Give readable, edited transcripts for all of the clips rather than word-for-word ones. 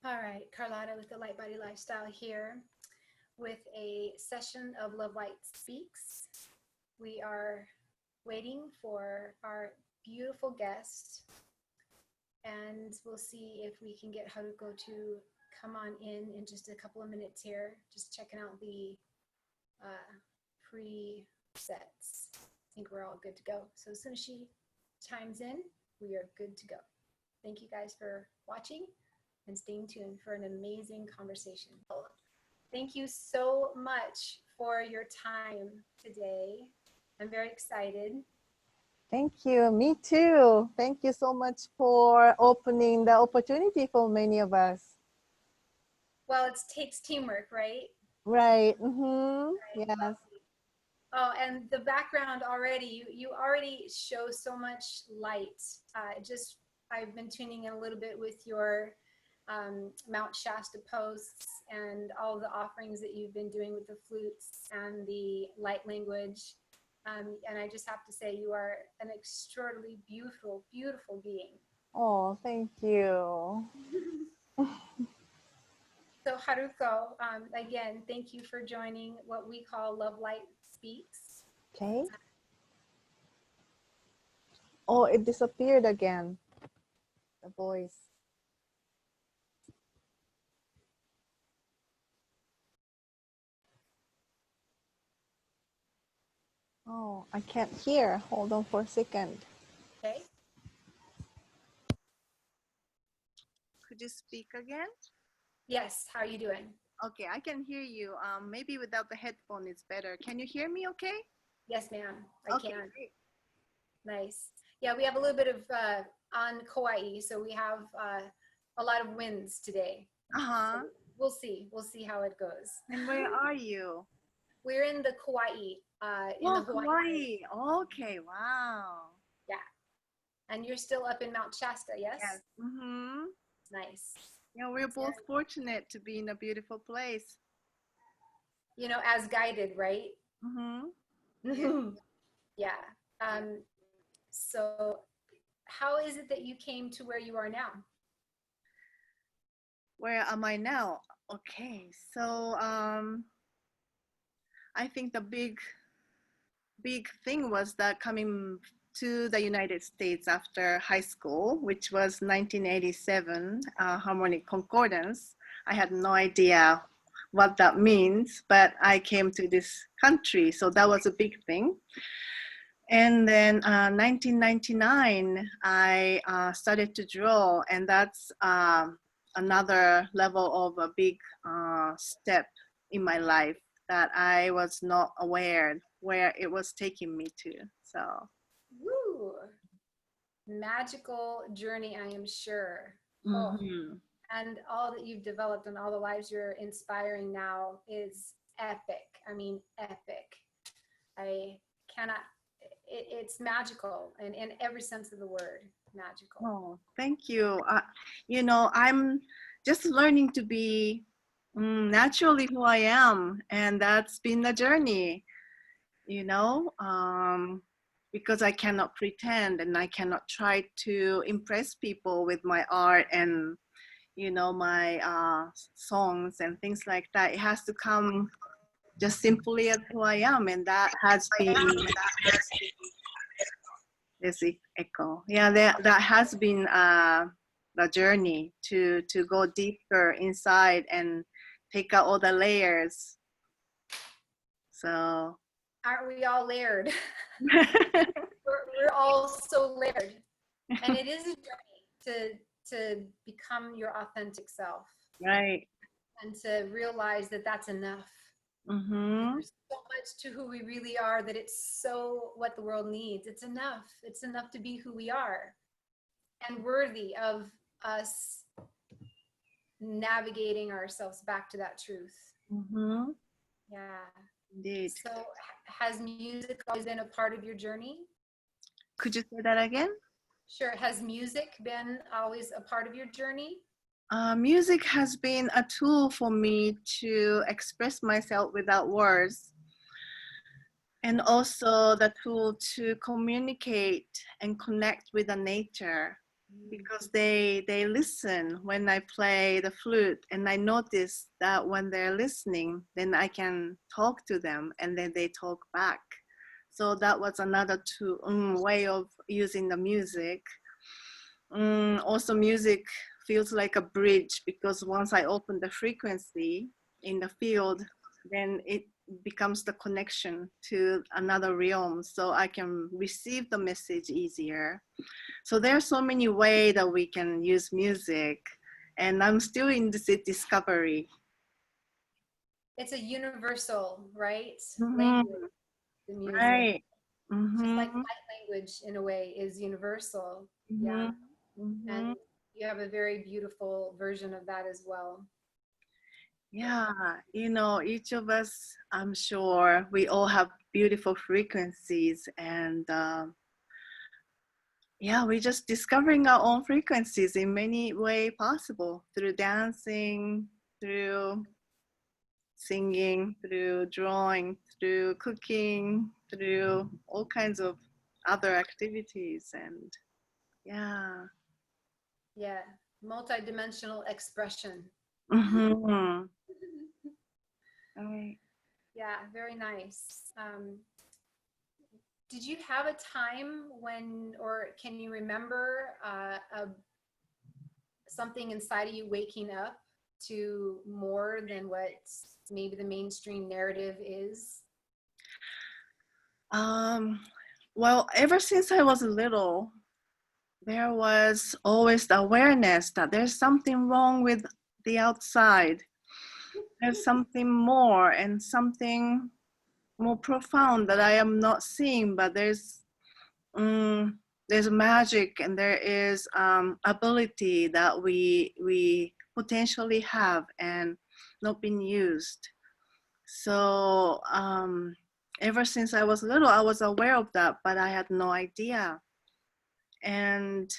All right, Carlotta with the Light Body Lifestyle here with a session of Lovelight Speaks. We are waiting for our beautiful guest, and we'll see if we can get Haruko to come on in just a couple of minutes here. Just checking out the presets. I think we're all good to go. So as soon as she chimes in, we are good to go. Thank you guys for watching and staying tuned for an amazing conversation. Thank you so much for your time today. I'm very excited. Thank you. Me too. Thank you so much for opening the opportunity for many of us. Well, it takes teamwork, right? Right. Right. Yes. Oh, and the background already, you already show so much light. I've been tuning in a little bit with your Mount Shasta posts and all the offerings that you've been doing with the flutes and the light language. And I just have to say, you are an extraordinarily beautiful, beautiful being. Oh, thank you. So Haruko, again, thank you for joining what we call Lovelight Speaks. Okay. Oh, it disappeared again. The voice. Oh, I can't hear. Hold on for a second. Okay. Could you speak again? Yes. How are you doing? Okay, I can hear you. Maybe without the headphone it's better. Can you hear me okay? Yes, ma'am. I Okay, can. great. Nice. Yeah, we have a little bit of on Kauai, so we have a lot of winds today. Uh-huh. So we'll see. We'll see how it goes. And where are you? We're in the Kauai, in the Hawaii. Hawaii. Okay, wow. Yeah. And you're still up in Mount Shasta, yes? Yes. Mm-hmm. Nice. Yeah, we're both fortunate to be in a beautiful place. You know, as guided, right? Mm-hmm. Yeah. So how is it that you came to where you are now? Where am I now? Okay, so I think the big thing was that coming to the United States after high school, which was 1987, harmonic concordance. I had no idea what that means, but I came to this country, so that was a big thing. And then 1999, I started to draw, and that's another level of a big step in my life that I was not aware where it was taking me to. So, Woo! Magical journey, I am sure. mm-hmm. Oh, and all that you've developed and all the lives you're inspiring now is epic. I mean, epic. I cannot, it's magical in every sense of the word, magical. Oh, thank you. You know, I'm just learning to be naturally who I am, and that's been the journey, you know, because I cannot pretend and I cannot try to impress people with my art and, you know, my songs and things like that. It has to come just simply as who I am, and that has been, there's the echo. Yeah, that has been the journey to go deeper inside and take out all the layers. So aren't we all layered? we're all so layered, and it is a journey to become your authentic self, right, and to realize that that's enough. mm-hmm. There's so much to who we really are that it's so what the world needs. It's enough to be who we are, and worthy of us navigating ourselves back to that truth. Mm-hmm. Yeah. Indeed. So has music always been a part of your journey? Could you say that again? Sure. Has music been always a part of your journey? Music has been a tool for me to express myself without words, and also the tool to communicate and connect with the nature. because they listen when I play the flute, and I notice that when they're listening, then I can talk to them, and then they talk back. So that was another way of using the music. Also, music feels like a bridge, because once I open the frequency in the field, then it becomes the connection to another realm, so I can receive the message easier. So there are so many ways that we can use music, and I'm still in this discovery. It's a universal, right? Mm-hmm. Language, the music. Right. Just like Mm-hmm. light language in a way is universal. Yeah. Mm-hmm. And Mm-hmm. you have a very beautiful version of that as well. Yeah, each of us, I'm sure we all have beautiful frequencies, and yeah, we're just discovering our own frequencies in many way possible, through dancing, through singing, through drawing, through cooking, through all kinds of other activities. And yeah. Yeah. Multidimensional expression. Mm-hmm. Right. Yeah, very nice. Did you have a time when, or can you remember something inside of you waking up to more than what maybe the mainstream narrative is? Um, well, ever since I was little, there was always the awareness that there's something wrong with the outside. There's something more, and something more profound that I am not seeing, but there's magic, and there is ability that we potentially have and not been used. So ever since I was little, I was aware of that, but I had no idea. And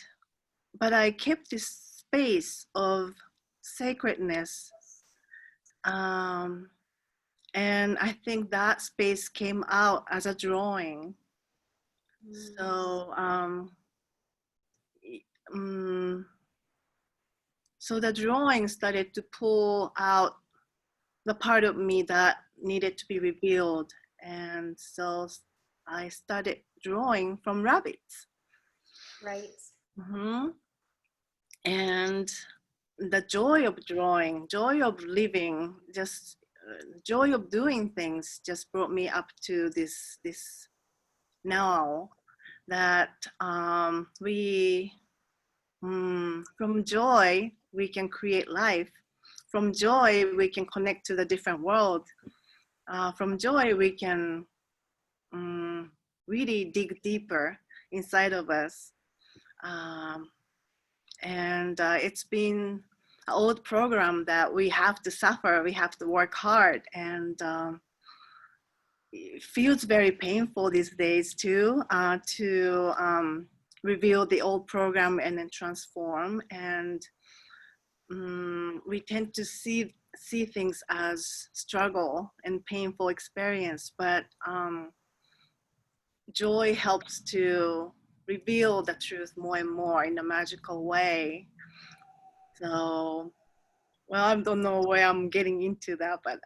but I kept this space of sacredness, um, and I think that space came out as a drawing. So um, so the drawing started to pull out the part of me that needed to be revealed, and so I started drawing from rabbits. Right. Mm-hmm. And the joy of drawing, joy of living, just joy of doing things just brought me up to this now, that from joy we can create life. From joy we can connect to the different world. From joy we can really dig deeper inside of us. Um, and it's been an old program that we have to suffer, we have to work hard, and it feels very painful these days too, to reveal the old program and then transform. And we tend to see things as struggle and painful experience, but joy helps to reveal the truth more and more in a magical way. So, well, I don't know where I'm getting into that, but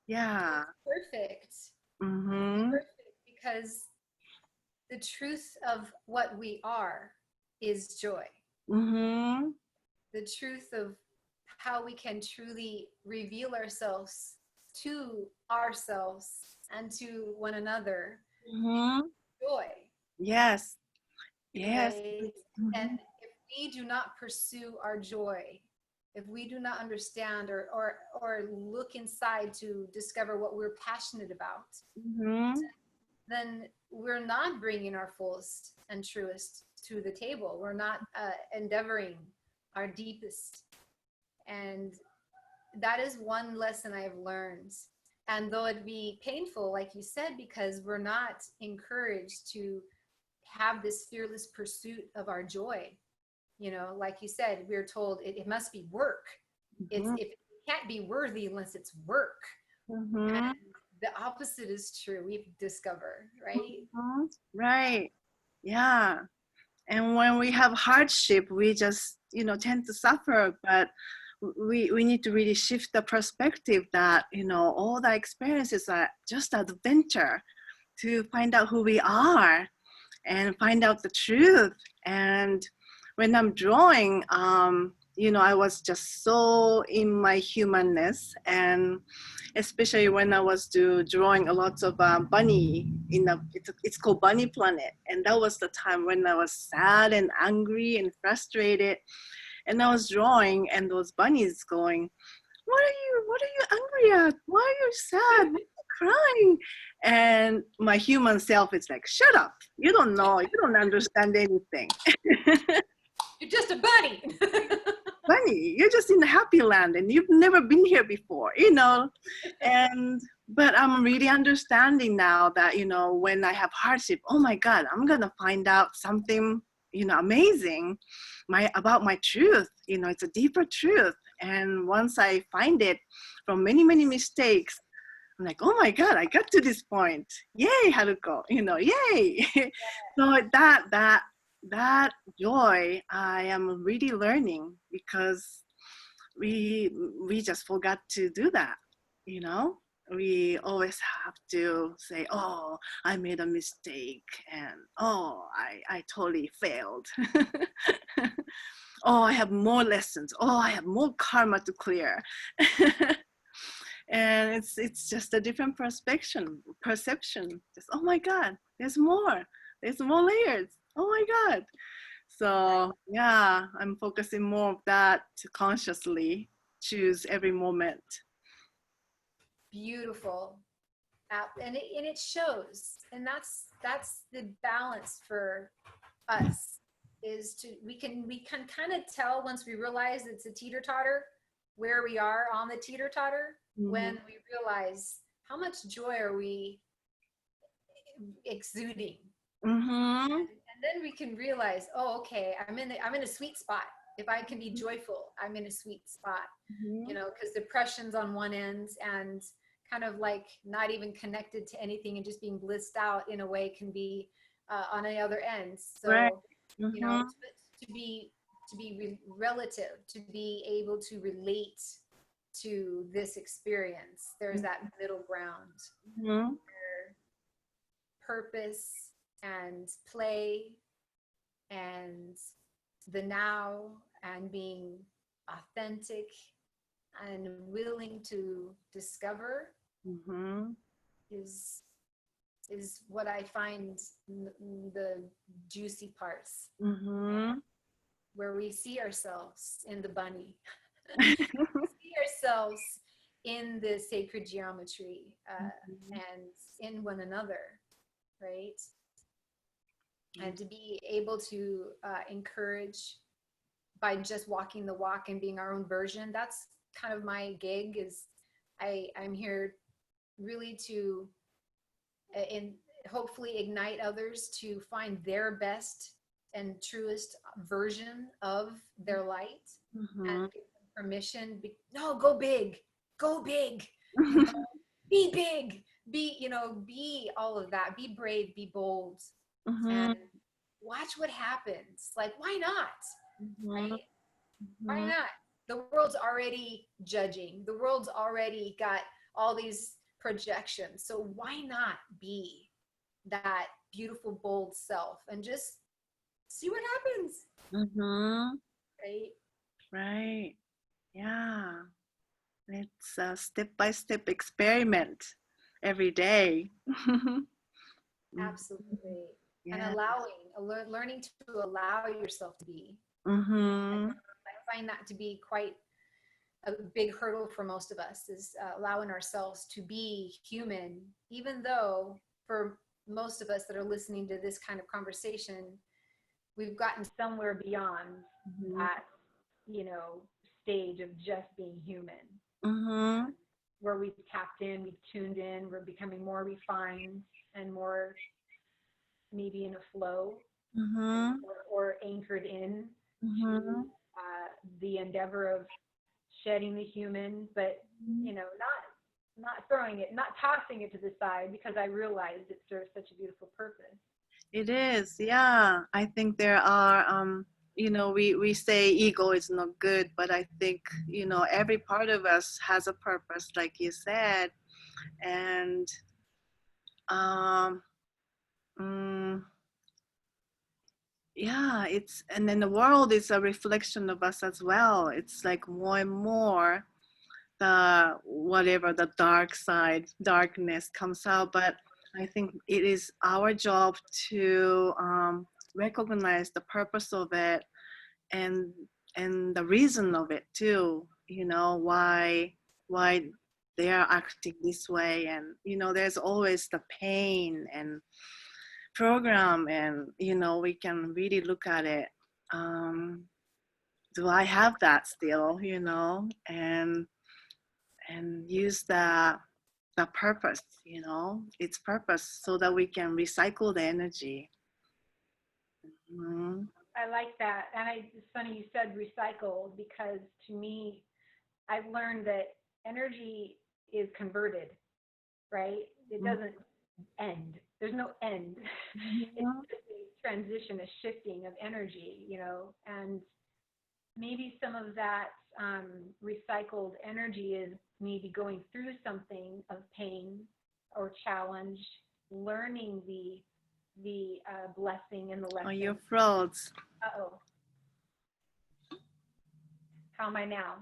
yeah. Perfect. Mm-hmm. Perfect. Because the truth of what we are is joy. Mm-hmm. The truth of how we can truly reveal ourselves to ourselves and to one another, Mm-hmm. joy, Yes. Yes. right? And Mm-hmm. if we do not pursue our joy, if we do not understand or look inside to discover what we're passionate about, Mm-hmm. then we're not bringing our fullest and truest to the table. We're not endeavoring our deepest. And that is one lesson I've learned. And though it be painful, like you said, because we're not encouraged to have this fearless pursuit of our joy. You know, like you said, we're told it must be work. It's Mm-hmm. if it can't be worthy unless it's work. And Mm-hmm. the opposite is true, we've discovered, right? Mm-hmm. Right. Yeah. And when we have hardship, we just, tend to suffer. But we need to really shift the perspective that, all the experiences are just adventure to find out who we are and find out the truth. And when I'm drawing, I was just so in my humanness, and especially when I was drawing a lot of bunny it's called Bunny Planet, and that was the time when I was sad and angry and frustrated, and I was drawing, and those bunnies going, what are you angry at? Why are you sad? Why are you crying? And my human self is like, shut up. You don't know. You don't understand anything. You're just a bunny. Bunny, you're just in the happy land and you've never been here before, but I'm really understanding now that, when I have hardship, oh my God, I'm going to find out something, amazing about my truth. It's a deeper truth. And once I find it from many, many mistakes, I'm like, oh my God, I got to this point. Yay, Haruko, yay. So that joy I am really learning, because we just forgot to do that. We always have to say, oh, I made a mistake, and oh, I totally failed. Oh, I have more lessons. Oh, I have more karma to clear. And it's just a different perception. Just, oh my God, there's more layers. Oh my God. So yeah, I'm focusing more of that to consciously choose every moment. Beautiful. And it shows, and that's the balance for us, is we can kind of tell once we realize it's a teeter-totter where we are on the teeter-totter, when we realize how much joy are we exuding. And then we can realize, oh, okay, I'm in a sweet spot. If I can be joyful, I'm in a sweet spot. Because depression's on one end, and kind of like not even connected to anything and just being blissed out in a way can be on the other end. So Right. to be relative, to be able to relate to this experience, there's that middle ground where purpose and play and the now and being authentic and willing to discover is what I find the juicy parts, where we see ourselves in the bunny, see ourselves in the sacred geometry, and in one another, right? And to be able to encourage by just walking the walk and being our own version. That's kind of my gig, is I'm here really to hopefully ignite others to find their best and truest version of their light, and give them permission. No, go big, be big, be all of that, be brave, be bold, and watch what happens. Like, why not? Right? Why not? The world's already judging. The world's already got all these projections. So why not be that beautiful, bold self and just see what happens? Right? Right. Yeah. It's a step-by-step experiment every day. Absolutely. Yeah. And learning to allow yourself to be. I find that to be quite a big hurdle for most of us, is allowing ourselves to be human, even though for most of us that are listening to this kind of conversation, we've gotten somewhere beyond that, stage of just being human, where we've tapped in, we've tuned in, we're becoming more refined and more maybe in a flow, or anchored in to the endeavor of shedding the human, but not throwing it, not tossing it to the side, because I realized it serves such a beautiful purpose. It is, yeah. I think there are, we say ego is not good, but I think, every part of us has a purpose, like you said. And um, mm, yeah, and then the world is a reflection of us as well. It's like more and more whatever the dark side, darkness comes out. But I think it is our job to recognize the purpose of it, and the reason of it too. Why they are acting this way, and there's always the pain and program, and we can really look at it. Do I have that still? And use the purpose, its purpose, so that we can recycle the energy. Mm-hmm. I like that. And it's funny you said recycle, because to me, I've learned that energy is converted, right? It doesn't end. There's no end. It's Mm-hmm. just a transition, a shifting of energy, and maybe some of that recycled energy is maybe going through something of pain or challenge, learning the blessing and the Oh, lesson. your froze. Uh-oh. How am I now?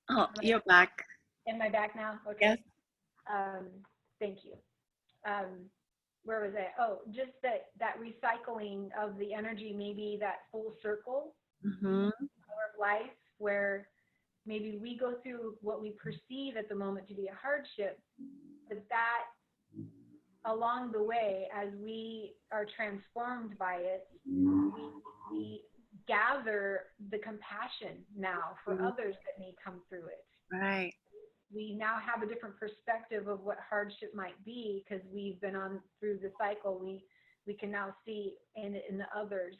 Oh, you're back. Am I back now? Yes. Okay. Um, Thank you. Um, where was I? Oh, just that recycling of the energy, maybe that full circle Mm-hmm. of life, where maybe we go through what we perceive at the moment to be a hardship, but that along the way, as we are transformed by it, we gather the compassion now for others that may come through it. Right. We now have a different perspective of what hardship might be, because we've been on through the cycle. We can now see in the others,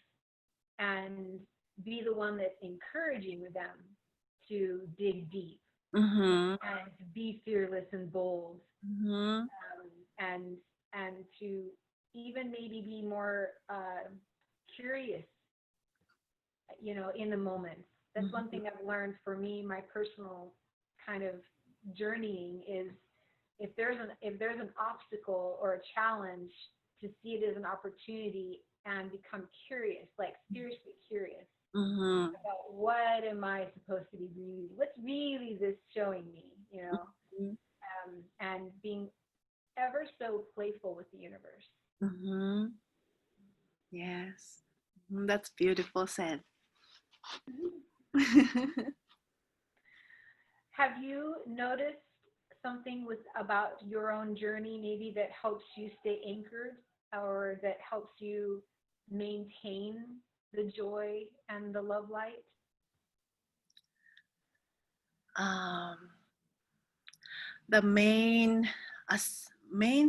and be the one that's encouraging them to dig deep Mm-hmm. and to be fearless and bold, Mm-hmm. and to even maybe be more curious, in the moment. That's one thing I've learned for me. My personal kind of journeying is, if there's an obstacle or a challenge, to see it as an opportunity and become curious, like seriously curious Mm-hmm. about what am I supposed to be what's really this showing me, and being ever so playful with the universe. Mm-hmm. Yes. That's beautiful said. Have you noticed something about your own journey, maybe that helps you stay anchored, or that helps you maintain the joy and the love light? um, the main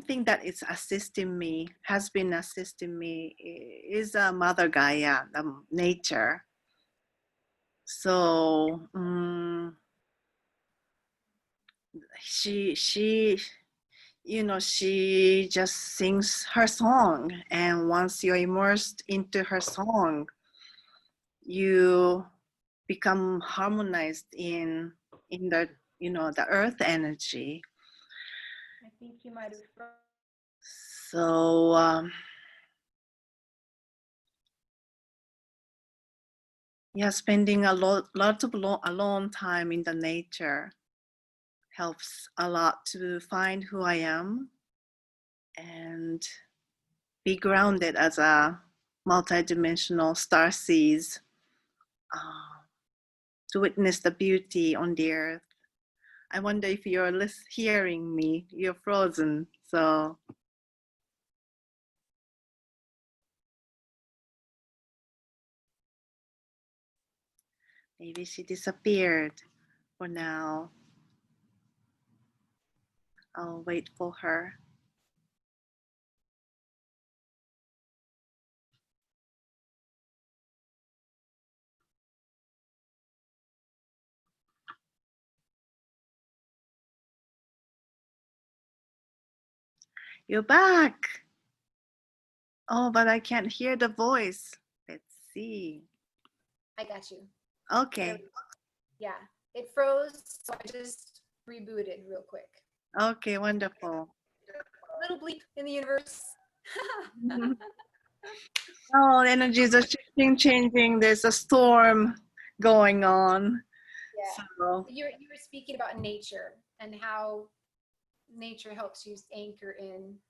thing that is assisting me, has been assisting me, is Mother Gaia, the nature. So she she just sings her song, and once you're immersed into her song, you become harmonized in the earth energy. I think you might have. So yeah, spending lot of alone time in the nature helps a lot to find who I am and be grounded as a multidimensional star sees, uh, to witness the beauty on the earth. I wonder if you're hearing me. You're frozen, so maybe she disappeared for now. I'll wait for her. You're back. Oh, but I can't hear the voice. Let's see. I got you. There, Okay. yeah, it froze, so I just rebooted real quick. Okay, wonderful. Little bleep in the universe. Mhm. Oh, energies are shifting, changing. There's a storm going on. Yeah. So, You were speaking about nature and how nature helps you anchor in.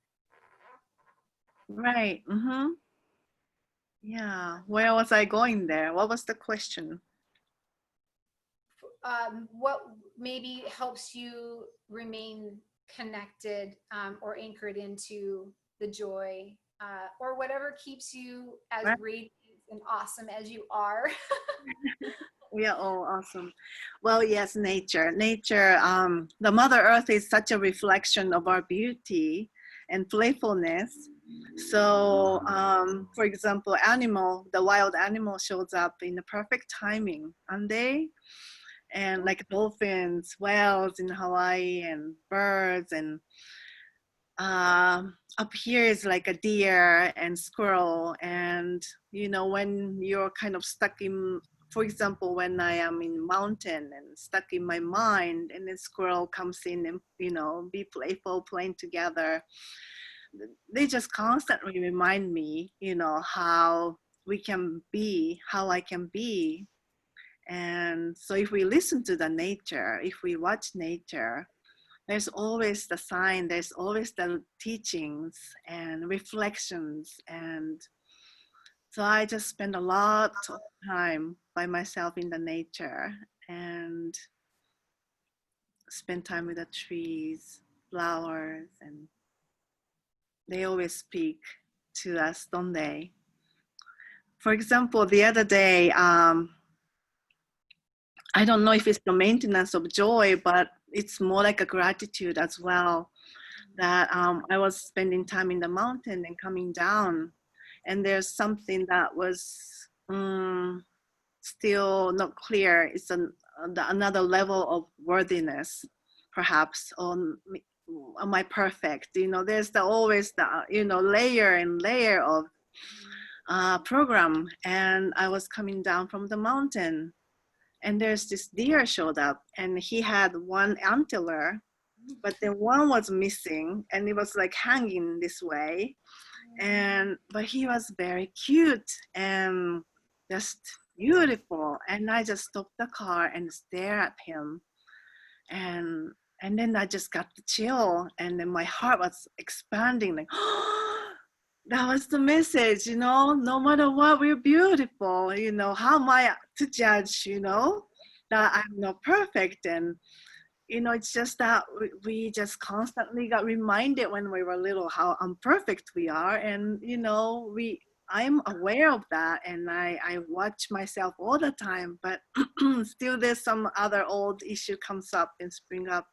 right. Yeah. Where was I going there? What was the question? What maybe helps you remain connected or anchored into the joy or whatever keeps you as Right. radiant and awesome as you are. We are all awesome. Well, yes, nature. Nature, the Mother Earth is such a reflection of our beauty and playfulness. So, for example, the wild animal shows up in the perfect timing, and they, and like dolphins, whales in Hawaii, and birds, and up here is like a deer and squirrel. And when you're kind of stuck in, for example, when I am in mountain and stuck in my mind, and then squirrel comes in and be playful, playing together, they just constantly remind me how we can be, how I can be. And so if we listen to the nature, if we watch nature, there's always the sign, there's always the teachings and reflections. And so I just spend a lot of time by myself in the nature and spend time with the trees, flowers, and they always speak to us, don't they? For example, the other day, I don't know if it's the maintenance of joy, but it's more like a gratitude as well. That I was spending time in the mountain and coming down, and there's something that was still not clear. It's another level of worthiness, perhaps. On am I perfect? There's always the layer and layer of program. And I was coming down from the mountain, and there's this deer showed up, and he had one antler, but then one was missing, and it was like hanging this way. And but he was very cute and just beautiful, and I just stopped the car and stare at him. And then I just got the chill, and then my heart was expanding, like that was the message, no matter what, we're beautiful. How am I to judge, that I'm not perfect? And it's just that we just constantly got reminded when we were little how imperfect we are. And I'm aware of that, and I watch myself all the time, but still there's some other old issue comes up and spring up.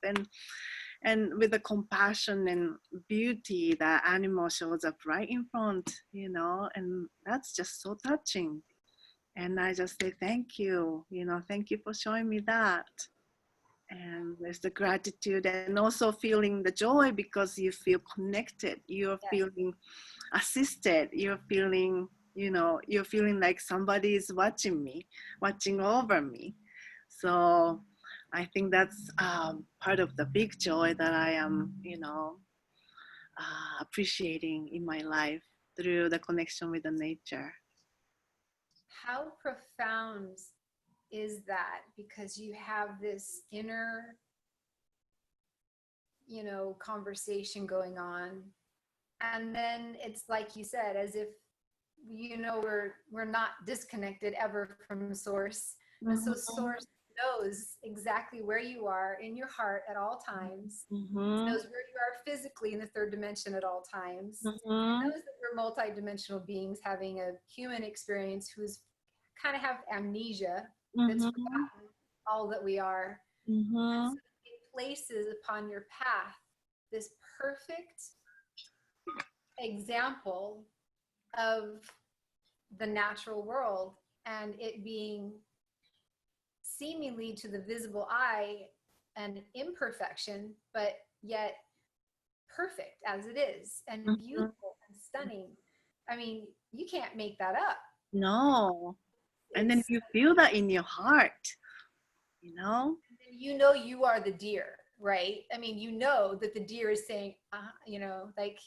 And with the compassion and beauty, that animal shows up right in front, and that's just so touching. And I just say thank you, thank you for showing me that. And there's the gratitude, and also feeling the joy because you feel connected, you're feeling assisted, you're feeling like somebody is watching me, watching over me. So I think that's part of the big joy that I am appreciating in my life through the connection with the nature. How profound is that? Because you have this inner, conversation going on. And then it's like you said, as if, we're not disconnected ever from source. And so Mm-hmm. source knows exactly where you are in your heart at all times, Mm-hmm. knows where you are physically in the third dimension at all times, Mm-hmm. knows that we're multidimensional beings having a human experience who's kind of have amnesia, that's Mm-hmm. forgotten all that we are. And Mm-hmm. so it places upon your path this perfect example of the natural world, and it being seemingly to the visible eye an imperfection, but yet perfect as it is and beautiful and stunning. I mean, you can't make that up. No. And then It's, you feel that in your heart, you know? you know, you are the deer, right? I mean, you know that the deer is saying, you know, like,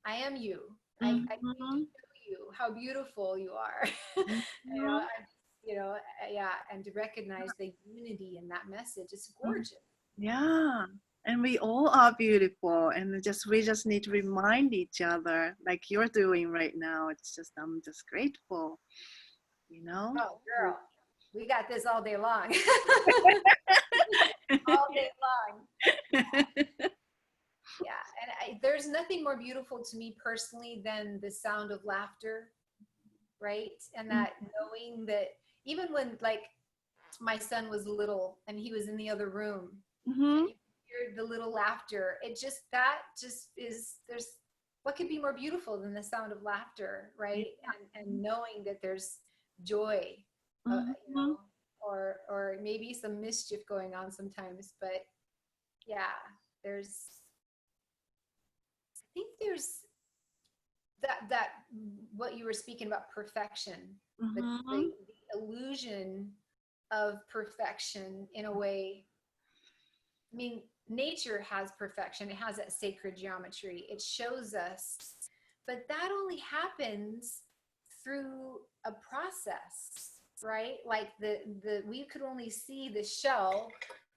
I am you. I get to Mm-hmm. show you how beautiful you are. You know, Mm-hmm. you know, yeah, and to recognize the unity in that message is gorgeous. Yeah. And we all are beautiful, and we just need to remind each other like you're doing right now. It's just I'm just grateful, you know? Oh, girl, we got this all day long. All day long. Yeah, and there's nothing more beautiful to me personally than the sound of laughter, right? And that knowing that even when like my son was little and he was in the other room Mm-hmm. and you hear the little laughter, it just that just is there's what could be more beautiful than the sound of laughter, right? And knowing that there's joy, you Mm-hmm. know, or maybe some mischief going on sometimes, but yeah, there's I think there's that what you were speaking about perfection, Mm-hmm. the illusion of perfection in a way. I mean, nature has perfection, it has that sacred geometry, it shows us, but that only happens through a process, right? Like the we could only see the shell,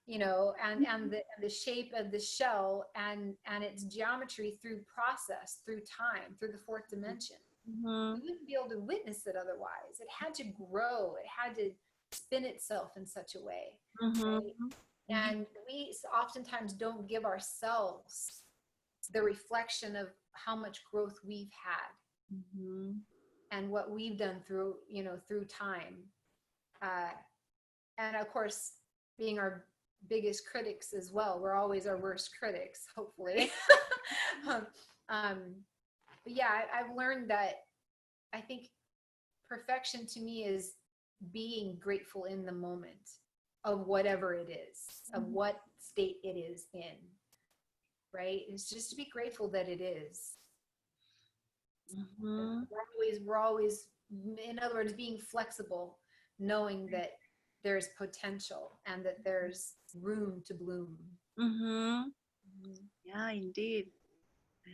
you know, and the shape of the shell and its geometry through process, through time, through the fourth dimension. Mm-hmm. We wouldn't be able to witness it otherwise. It had to grow, it had to spin itself in such a way, right? Mm-hmm. And we oftentimes don't give ourselves the reflection of how much growth we've had Mm-hmm. and what we've done through, you know, through time. Uh, and of course, being our biggest critics as well. We're always our worst critics, hopefully. um, but yeah, I've learned that I think perfection to me is being grateful in the moment of whatever it is, of what state it is in, right? It's just to be grateful that it is. Mm-hmm. We're always, in other words, being flexible, knowing that there's potential and that there's room to bloom. Mm-hmm. Mhm. Yeah, indeed.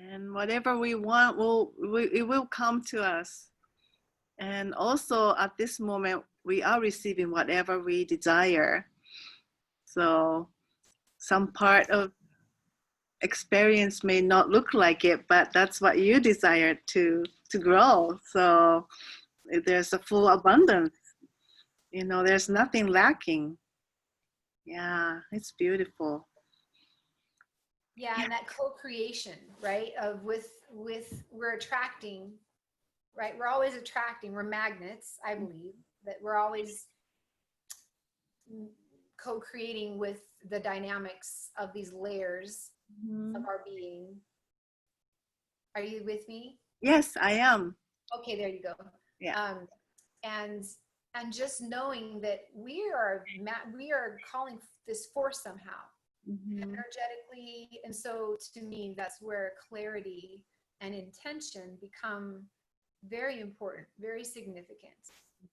And whatever we want it will come to us. And also at this moment, we are receiving whatever we desire. So some part of experience may not look like it, but that's what you desire to grow. So there's a full abundance. You know, there's nothing lacking. Yeah, it's beautiful. Yeah, and that co-creation, right? Of with we're attracting, right? We're always attracting. We're magnets, I believe, that we're always co-creating with the dynamics of these layers of Mm-hmm. our being. Are you with me? Yes, I am. Okay, there you go. Yeah. Um, and and just knowing that we are calling this force somehow Mm-hmm. energetically, and so to me, that's where clarity and intention become very important, very significant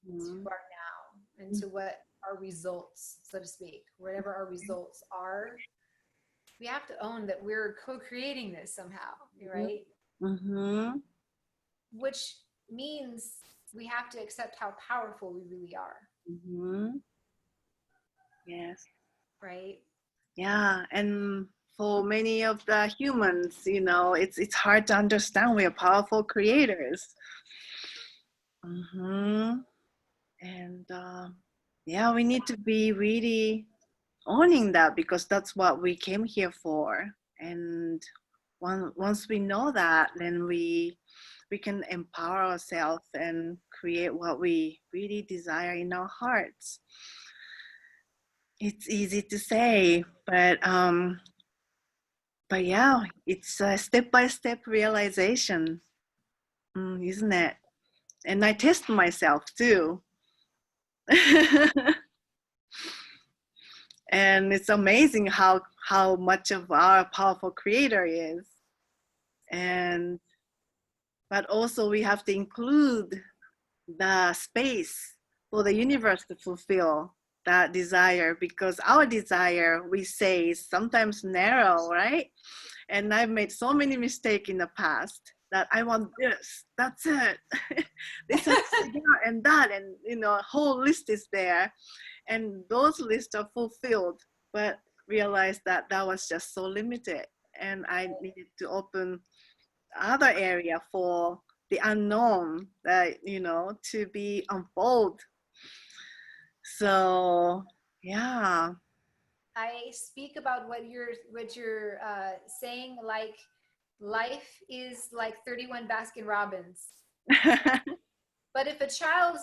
to Mm-hmm. our now and to what our results, so to speak, whatever our results are. We have to own that we're co-creating this somehow, right? Mm-hmm. Which means we have to accept how powerful we really are, Mm-hmm. Yes. right? Yeah, and for many of the humans, you know, it's hard to understand we are powerful creators. Mm-hmm. And yeah, we need to be really owning that because that's what we came here for. And once we know that, then we can empower ourselves and create what we really desire in our hearts. It's easy to say, but yeah, it's a step-by-step realization, isn't it? And I test myself too. And it's amazing how much of our powerful creator is. And but also we have to include the space for the universe to fulfill that desire, because our desire, we say, is sometimes narrow, right? And I've made so many mistakes in the past that I want this, that's it. This has to be and that, and a whole list is there, and those lists are fulfilled, but realized that that was just so limited, and I needed to open other area for the unknown, that to be unfold. So yeah. I speak about what you're saying, like life is like 31 Baskin Robbins. But if a child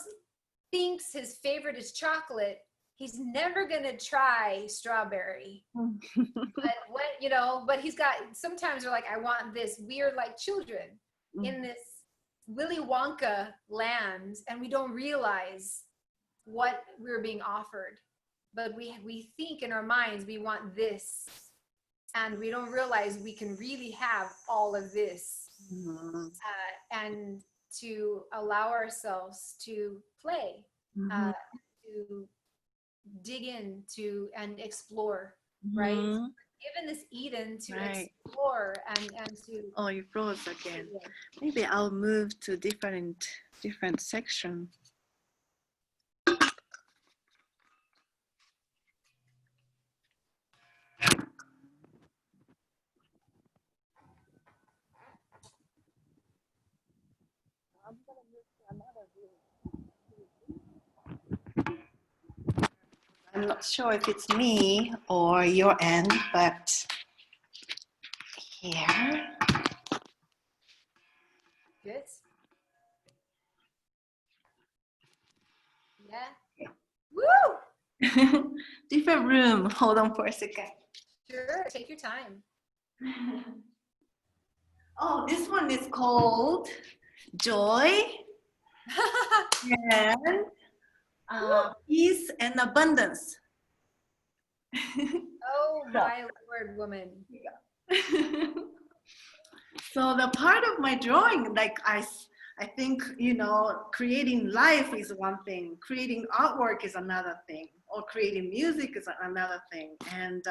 thinks his favorite is chocolate, he's never gonna try strawberry. But but he's got, sometimes they're like, I want this. We are like children in this Willy Wonka land, and we don't realize what we're being offered. But we think in our minds we want this, and we don't realize we can really have all of this. And to allow ourselves to play, to dig into and explore, right? Given this Eden to explore and to. Oh, you froze again. Maybe I'll move to different section. I'm gonna move to another room. I'm not sure if it's me or your end, but here. Good. Yeah. Woo! Different room. Hold on for a second. Sure, take your time. Oh, this one is called Joy and peace and abundance. Oh my Lord, woman. So the part of my drawing, like I think, creating life is one thing, creating artwork is another thing, or creating music is another thing. And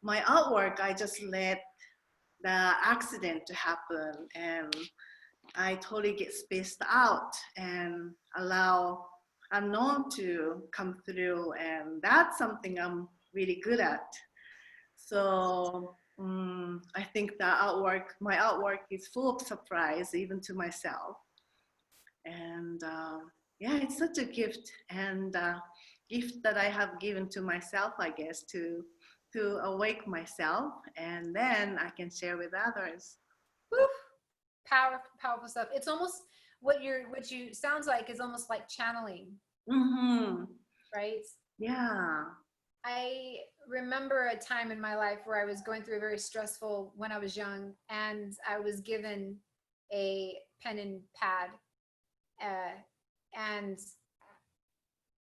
my artwork, I just let the accident to happen, and I totally get spaced out and allow unknown to come through, and that's something I'm really good at. So I think my artwork is full of surprise, even to myself. And yeah, it's such a gift, and gift that I have given to myself, I guess, to awake myself, and then I can share with others. Woo! Powerful stuff. It's almost what you sounds like is almost like channeling. Right? Yeah. I remember a time in my life where I was going through a very stressful, when I was young, and I was given a pen and pad, and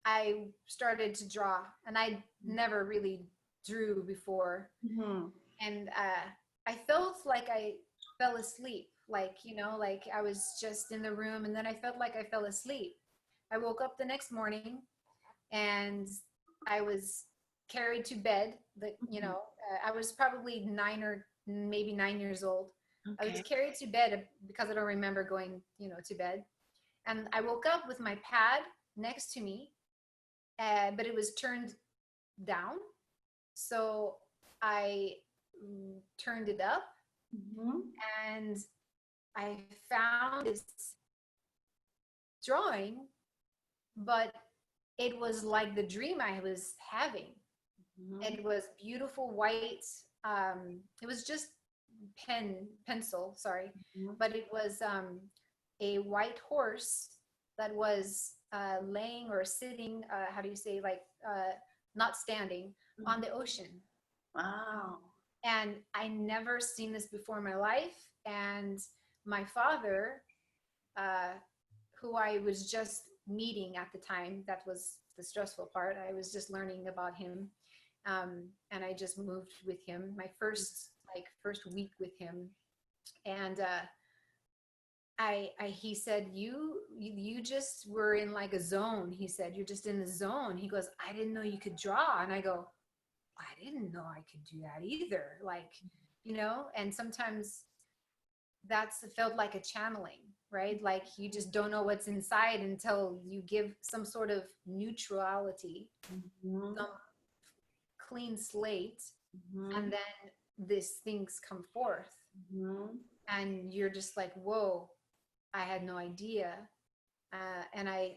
I started to draw, and I never really drew before. And I felt like I fell asleep, like I was just in the room, and then I felt like I fell asleep. I woke up the next morning, and I was carried to bed. I was probably 9 years old. Okay. I was carried to bed because I don't remember going, to bed. And I woke up with my pad next to me, but it was turned down. So I turned it up, and I found this drawing, but it was like the dream I was having. It was beautiful white. It was just pencil, sorry, but it was a white horse that was laying or sitting, how do you say, like not standing, on the ocean. Wow. And I never seen this before in my life. And my father, who I was just meeting at the time, that was the stressful part. I was just learning about him. And I just moved with him. My first week with him, And he said, you just were in like a zone. He said, you're just in the zone. He goes, I didn't know you could draw. And I go, I didn't know I could do that either. Like, you know, and sometimes that's felt like a channeling, right? Like you just don't know what's inside until you give some sort of neutrality, some clean slate, and then these things come forth. And you're just like, whoa, I had no idea. And I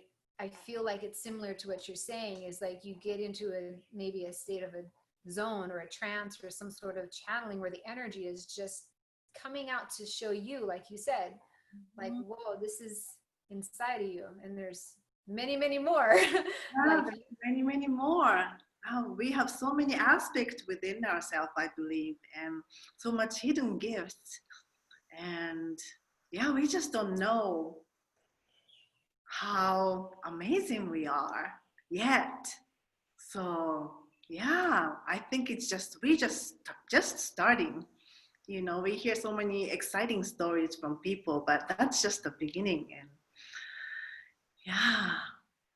feel like it's similar to what you're saying, is like you get into maybe a state of a zone or a trance or some sort of channeling where the energy is just coming out to show you, like you said, like, whoa, this is inside of you, and there's many, many more. Yeah, Like, many, many more. Oh, we have so many aspects within ourselves, I believe, and so much hidden gifts. And yeah, we just don't know how amazing we are yet. So yeah, I think it's just we just starting. You know, we hear so many exciting stories from people, but that's just the beginning. And yeah.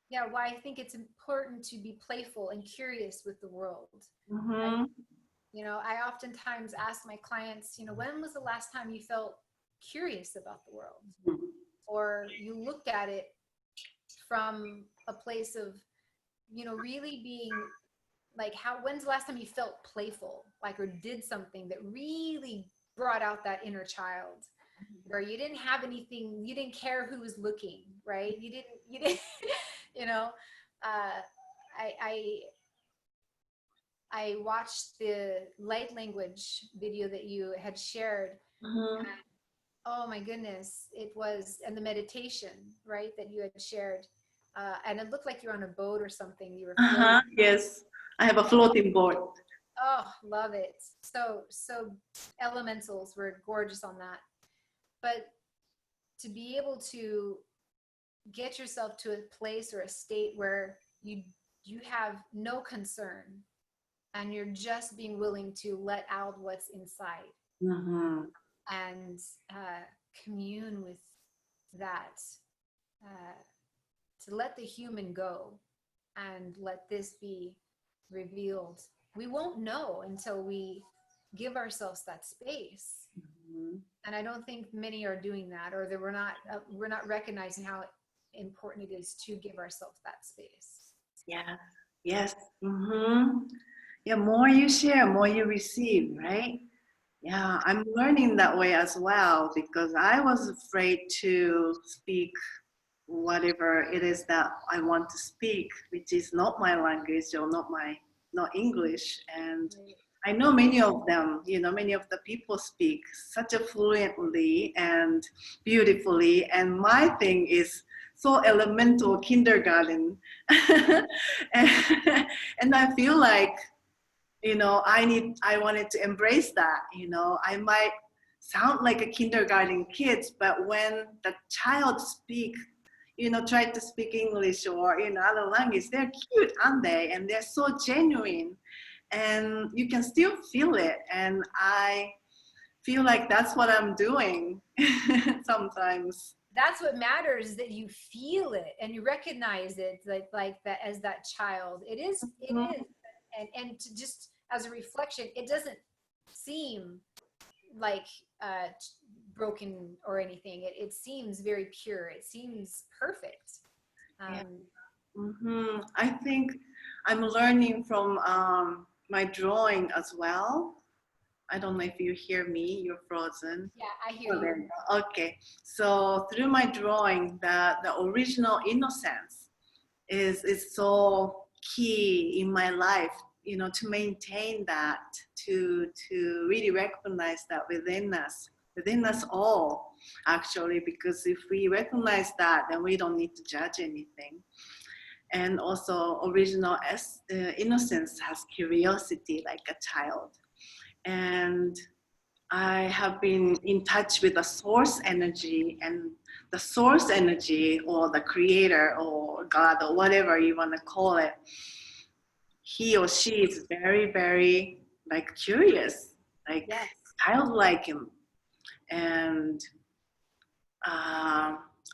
yeah, why I think it's important to be playful and curious with the world. Mm-hmm. You know, I oftentimes ask my clients, you know, when was the last time you felt curious about the world? Or you looked at it from a place of, you know, really being like, when's the last time you felt playful, like, or did something that really brought out that inner child, where you didn't have anything, you didn't care who was looking, right? You didn't, you know, I I watched the light language video that you had shared. Mm-hmm. And, oh my goodness, it was, and the meditation, right, that you had shared. And it looked like you're on a boat or something. You were floating. Yes, I have a floating board. Oh, love it. So elementals were gorgeous on that. But to be able to get yourself to a place or a state where you have no concern, and you're just being willing to let out what's inside, Mm-hmm. and commune with that, to let the human go and let this be revealed. We won't know until we give ourselves that space. Mm-hmm. And I don't think many are doing that, or that we're not recognizing how important it is to give ourselves that space. Yeah. Yes. Mm-hmm. Yeah, more you share, more you receive, right? Yeah, I'm learning that way as well, because I was afraid to speak whatever it is that I want to speak, which is not my language or not English. And I know many of them, you know, many of the people speak such a fluently and beautifully. And my thing is so elemental kindergarten. and, and I feel like, you know, I wanted to embrace that. You know, I might sound like a kindergarten kid, but when the child speak, you know, try to speak English or, you know, other language, they're cute, aren't they? And they're so genuine, and you can still feel it. And I feel like that's what I'm doing sometimes. That's what matters, that you feel it and you recognize it, like that, as that child. It is, and to just as a reflection, it doesn't seem like broken or anything. It seems very pure. It seems perfect. Yeah. I think I'm learning from my drawing as well. I don't know if you hear me, you're frozen. Yeah, I hear you. Okay, so through my drawing, the original innocence is so key in my life, you know, to maintain that, to really recognize that within us all, actually, because if we recognize that, then we don't need to judge anything. And also original innocence has curiosity like a child. And I have been in touch with the source energy, and the source energy, or the creator or God or whatever you want to call it, he or she is very, very like curious, like childlike him. And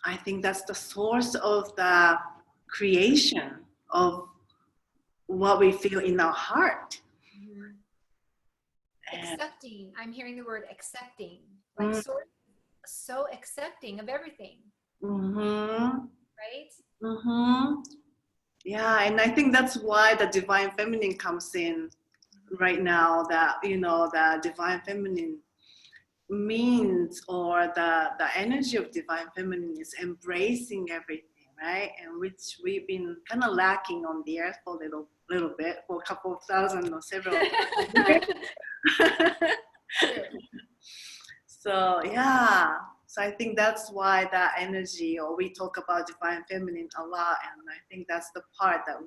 I think that's the source of the creation of what we feel in our heart. Mhm. And, Accepting. I'm hearing the word accepting. Like so accepting of everything, mm-hmm, right? mm-hmm. Yeah, and I think that's why the divine feminine comes in right now. That, you know, the divine feminine means, or the energy of divine feminine is embracing everything, right? And which we've been kind of lacking on the earth for a little bit, for a couple of thousand or several years. So yeah, so I think that's why that energy, or we talk about divine feminine a lot, and I think that's the part that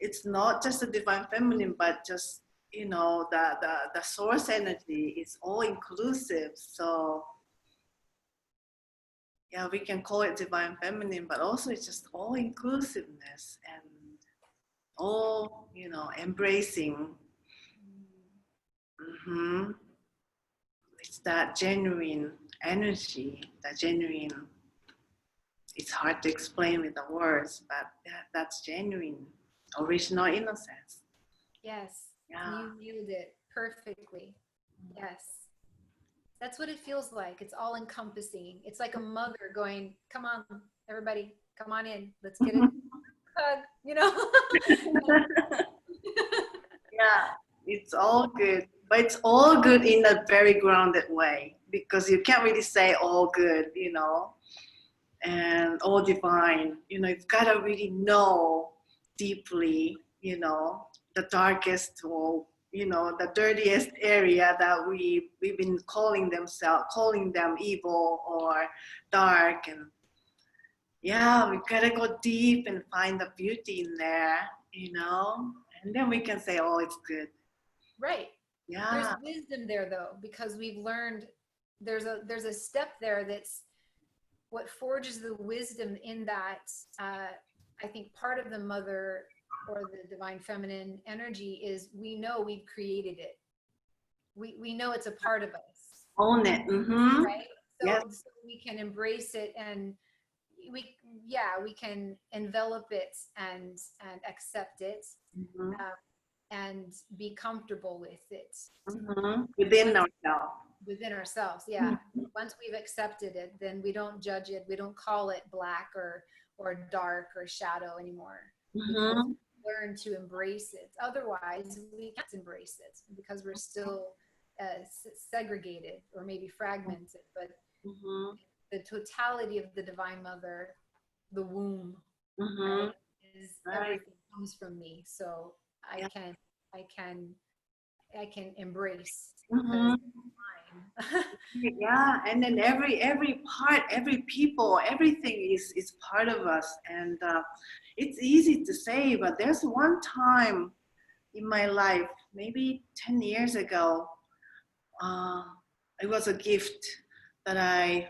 it's not just the divine feminine, but just, you know, the source energy is all inclusive. So yeah, we can call it divine feminine, but also it's just all inclusiveness and all, you know, embracing. Mm-hmm. It's that genuine energy, that genuine, it's hard to explain with the words, but that's genuine, original innocence. Yes. Yeah. You nailed it perfectly. Yes. That's what it feels like. It's all encompassing. It's like a mother going, come on, everybody, come on in. Let's get it. Hug, you know? Yeah, it's all good, but it's all good in a very grounded way, because you can't really say all good, you know, and all divine. You know, you've got to really know deeply, you know, the darkest, or, you know, the dirtiest area that we've been calling them evil or dark. And yeah, we gotta go deep and find the beauty in there, you know, and then we can say, oh, it's good. Right. There's Yeah. wisdom there though, because we've learned there's a step there that's what forges the wisdom in that. I think part of the mother or the divine feminine energy is we know we've created it. We know it's a part of us, Own it. Mm-hmm. right? Yes. So we can embrace it, and we we can envelop it and accept it, Mm-hmm. uh, and be comfortable with it. Mm-hmm. Within Once ourselves. within ourselves, yeah. Once we've accepted it, then we don't judge it. We don't call it black or dark or shadow anymore, because Mm-hmm. we learn to embrace it. Otherwise, we can't embrace it because we're still segregated or maybe fragmented. But Mm-hmm. the totality of the divine mother, the womb, Mm-hmm. right, is Right. everything comes from me. So I Yeah. can I can I can embrace because Mm-hmm. it's mine. Yeah, and then every part, every people, everything is part of us, and it's easy to say, but there's one time in my life, maybe 10 years ago, uh, it was a gift that I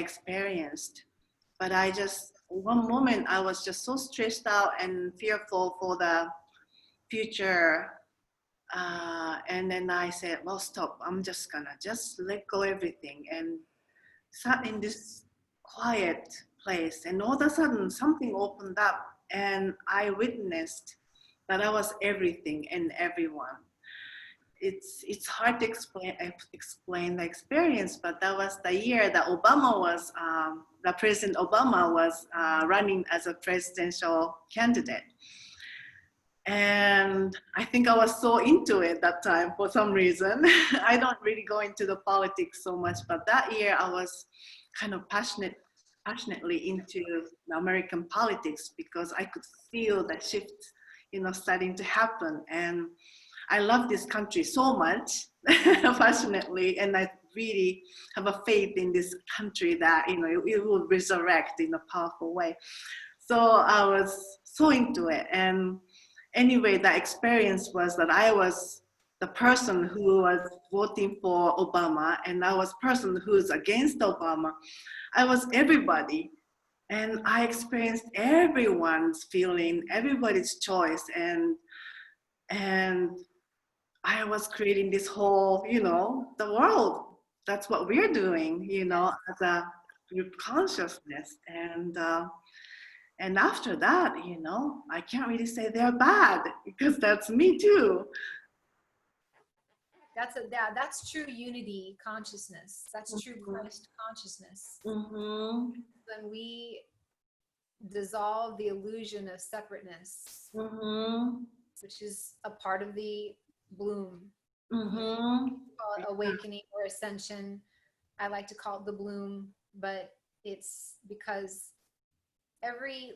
experienced. But I just, one moment, I was just so stressed out and fearful for the future. And then I said, well, stop. I'm just gonna just let go everything, and sat in this quiet place. And all of a sudden, something opened up, and I witnessed that I was everything and everyone. It's hard to explain the experience, but that was the year that the President Obama was running as a presidential candidate. And I think I was so into it that time for some reason. I don't really go into the politics so much, but that year I was kind of passionately into the American politics, because I could feel the shift, starting to happen. And I love this country so much, passionately, and I really have a faith in this country that it will resurrect in a powerful way. So I was so into it. And anyway, the experience was that I was the person who was voting for Obama, and I was person who's against Obama. I was everybody, and I experienced everyone's feeling, everybody's choice, and I was creating this whole, the world that's what we're doing, you know, as a group consciousness. And after that, you know, I can't really say they're bad because that's me too. That's true unity consciousness. That's true Christ consciousness. Mm-hmm. When we dissolve the illusion of separateness, Mm-hmm. which is a part of the bloom. Mm-hmm. Call it awakening or ascension. I like to call it the bloom, but it's because every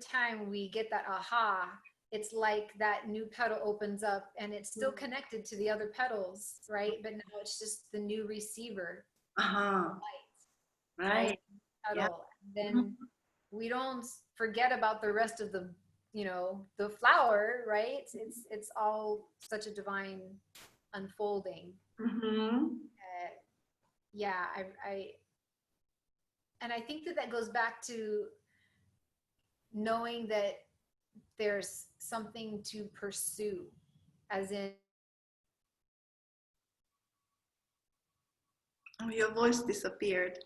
time we get that aha, it's like that new petal opens up and it's still connected to the other petals, right? But now it's just the new receiver, Uh-huh. light, Right. petal. Yeah. Then we don't forget about the rest of the, the flower, right? It's all such a divine unfolding. Mm-hmm. Yeah, and I think that goes back to knowing that there's something to pursue, as in Oh, your voice disappeared.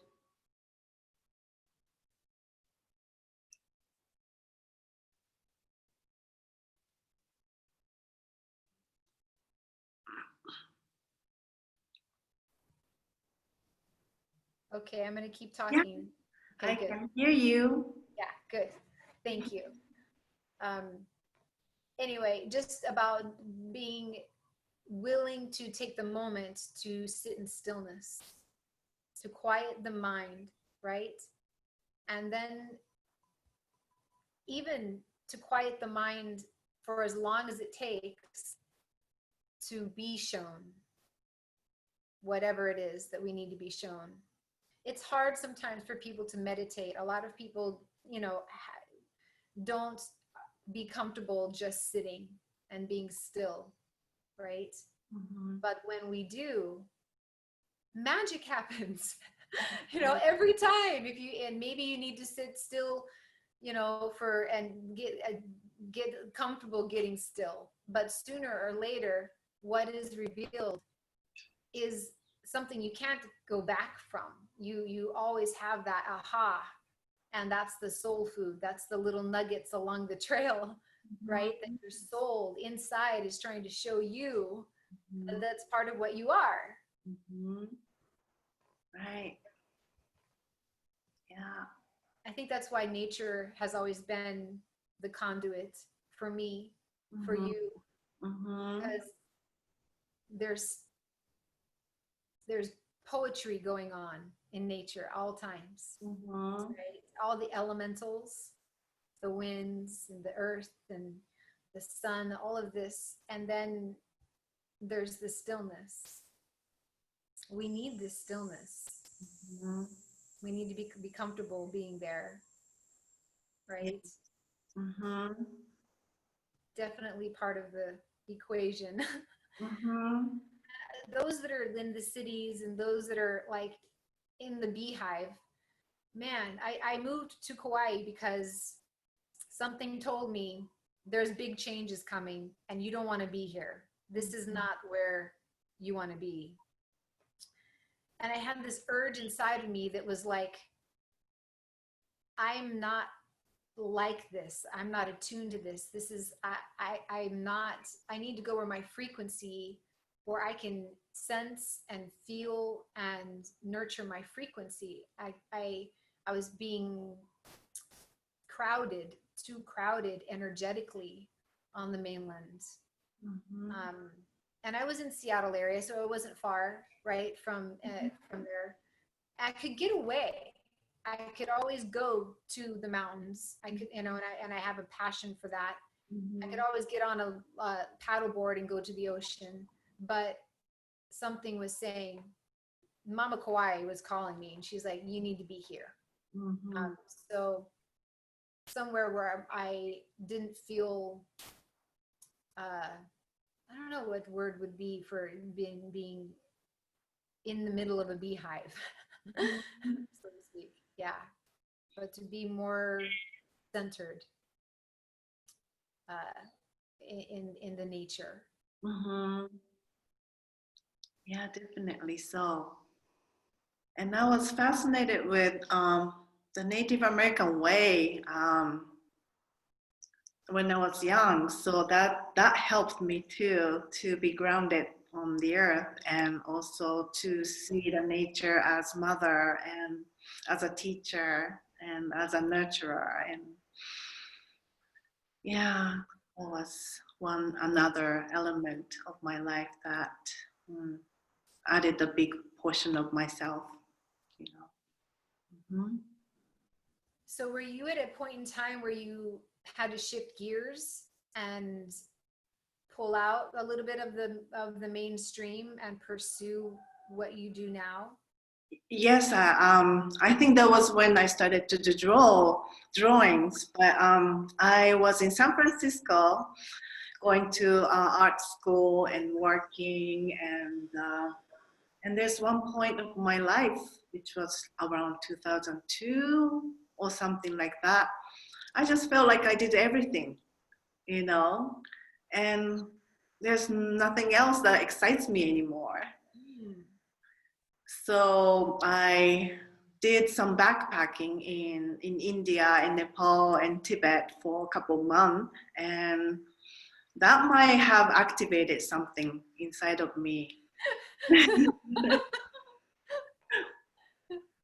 okay, I'm going to keep Yeah, talking. Okay, I good. can hear you. Yeah, good. Thank you. Um, anyway, just about being willing to take the moment to sit in stillness, to quiet the mind, right? And then even to quiet the mind for as long as it takes to be shown whatever it is that we need to be shown. It's hard sometimes for people to meditate. A lot of people, don't be comfortable just sitting and being still, right? Mm-hmm. But when we do, magic happens. Every time. If you and maybe you need to sit still, for and get comfortable getting still. But sooner or later, what is revealed is something you can't go back from. You always have that aha, and that's the soul food. That's the little nuggets along the trail, right? That your soul inside is trying to show you that that's part of what you are. Mm-hmm. Right. Yeah. I think that's why nature has always been the conduit for me, for Mm-hmm. you, Mm-hmm. because there's there's poetry going on in nature all times, Mm-hmm. right? All the elementals, the winds and the earth and the sun, all of this, and then there's the stillness. We need this stillness. Mm-hmm. We need to be comfortable being there, right? Mm-hmm. Definitely part of the equation. Mm-hmm. Those that are in the cities and those that are like in the beehive, man, I moved to Kauai because something told me there's big changes coming and you don't want to be here. This is not where you want to be. And I had this urge inside of me that was like, I'm not like this. I'm not attuned to this. This is, I'm not, I need to go where my frequency, where I can sense and feel and nurture my frequency. I was being crowded, too crowded energetically on the mainland. Mm-hmm. And I was in Seattle area, so it wasn't far, right, from there. I could get away. I could always go to the mountains. I could, and I have a passion for that. I could always get on a paddleboard and go to the ocean. But something was saying, Mama Kauai was calling me, and she's like, "You need to be here." Mm-hmm. So somewhere where I didn't feel, I don't know what word would be for being in the middle of a beehive, so to speak. Yeah, but to be more centered in the nature. Mm-hmm. Yeah, definitely so. And I was fascinated with the Native American way when I was young. So that helped me too, to be grounded on the earth, and also to see the nature as mother and as a teacher and as a nurturer. And yeah, that was one another element of my life that mm, added a big portion of myself, you know. Mhm. So were you at a point in time where you had to shift gears and pull out a little bit of the mainstream and pursue what you do now? Yes, I think that was when I started to draw drawings. But I was in San Francisco, going to art school and working, and there's one point of my life, which was around 2002 or something like that. I just felt like I did everything, you know, and there's nothing else that excites me anymore. Hmm. So I did some backpacking in India and Nepal and Tibet for a couple of months, and that might have activated something inside of me.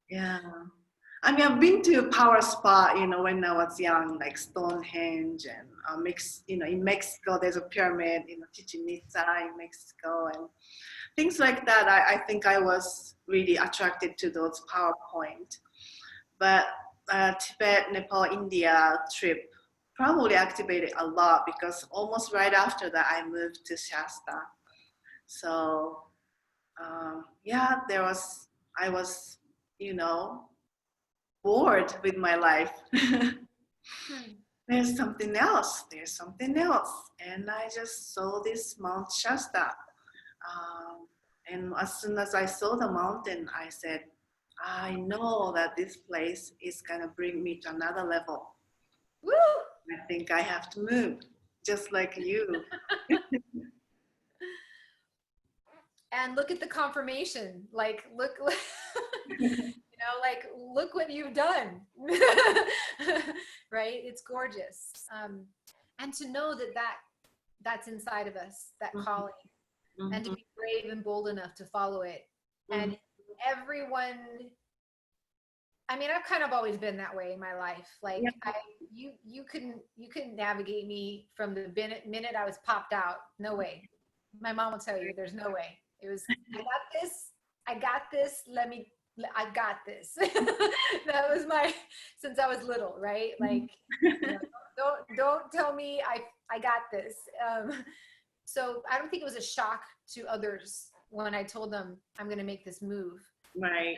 Yeah. I mean, I've been to power spa, when I was young, like Stonehenge and in Mexico, there's a pyramid, Chichen Itza in Mexico, and things like that. I think I was really attracted to those PowerPoint. But Tibet, Nepal, India trip probably activated a lot, because almost right after that, I moved to Shasta. So yeah, I was, you know, bored with my life. Hmm. There's something else. And I just saw this Mount Shasta. And as soon as I saw the mountain, I said, I know that this place is going to bring me to another level. Woo! I think I have to move, just like you. And look at the confirmation. Like, look, like, look what you've done. Right? It's gorgeous. And to know that's inside of us, that calling, and to be brave and bold enough to follow it. And everyone, I mean, I've kind of always been that way in my life. Like, Yeah. you couldn't navigate me from the minute I was popped out. No way. My mom will tell you, there's no way. It was, I got this. I got this. I got this. That was since I was little, right? Like, don't tell me I got this. So I don't think it was a shock to others when I told them I'm going to make this move. Right.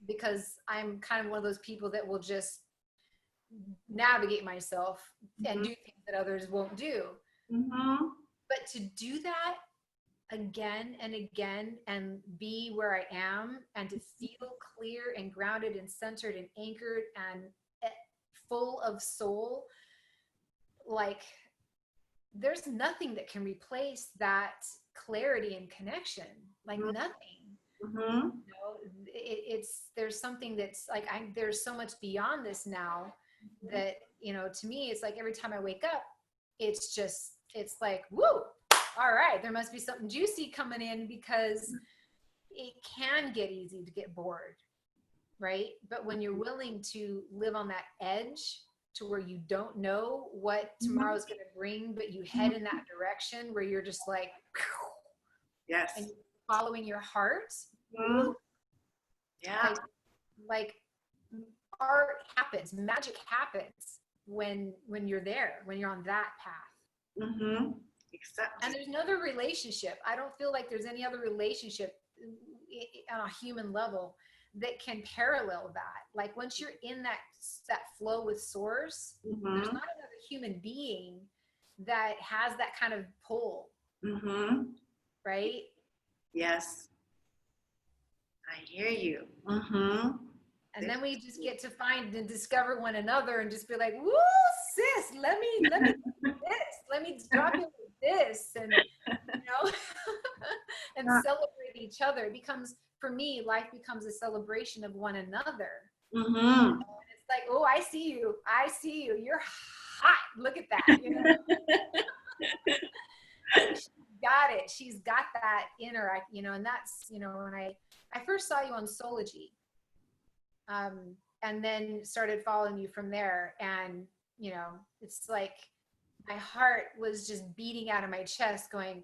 Because I'm kind of one of those people that will just navigate myself and do things that others won't do. But to do that again and again and be where I am, and to feel clear and grounded and centered and anchored and full of soul, like, there's nothing that can replace that clarity and connection. Like, nothing. There's something that's like, there's so much beyond this now that, to me, it's like every time I wake up, it's like, woo, all right, there must be something juicy coming in, because it can get easy to get bored, right? But when you're willing to live on that edge to where you don't know what tomorrow's going to bring, but you head in that direction where you're just like, yes, and following your heart. Yeah. Like art happens, magic happens when you're there, when you're on that path. Exactly. And there's another relationship. I don't feel like there's any other relationship on a human level that can parallel that. Like, once you're in that flow with source, there's not another human being that has that kind of pull. Right? Yes. I hear you. And then we just get to find and discover one another and just be like, woo, sis, let me do this. Let me drop you with this. And, and celebrate each other. It becomes for me, life becomes a celebration of one another. Mm-hmm. It's like, oh, I see you. I see you. You're hot. Look at that. You know? She's got it. She's got that inner, you know, and that's, you know, when I first saw you on Sology, and then started following you from there. And, you know, it's like my heart was just beating out of my chest going,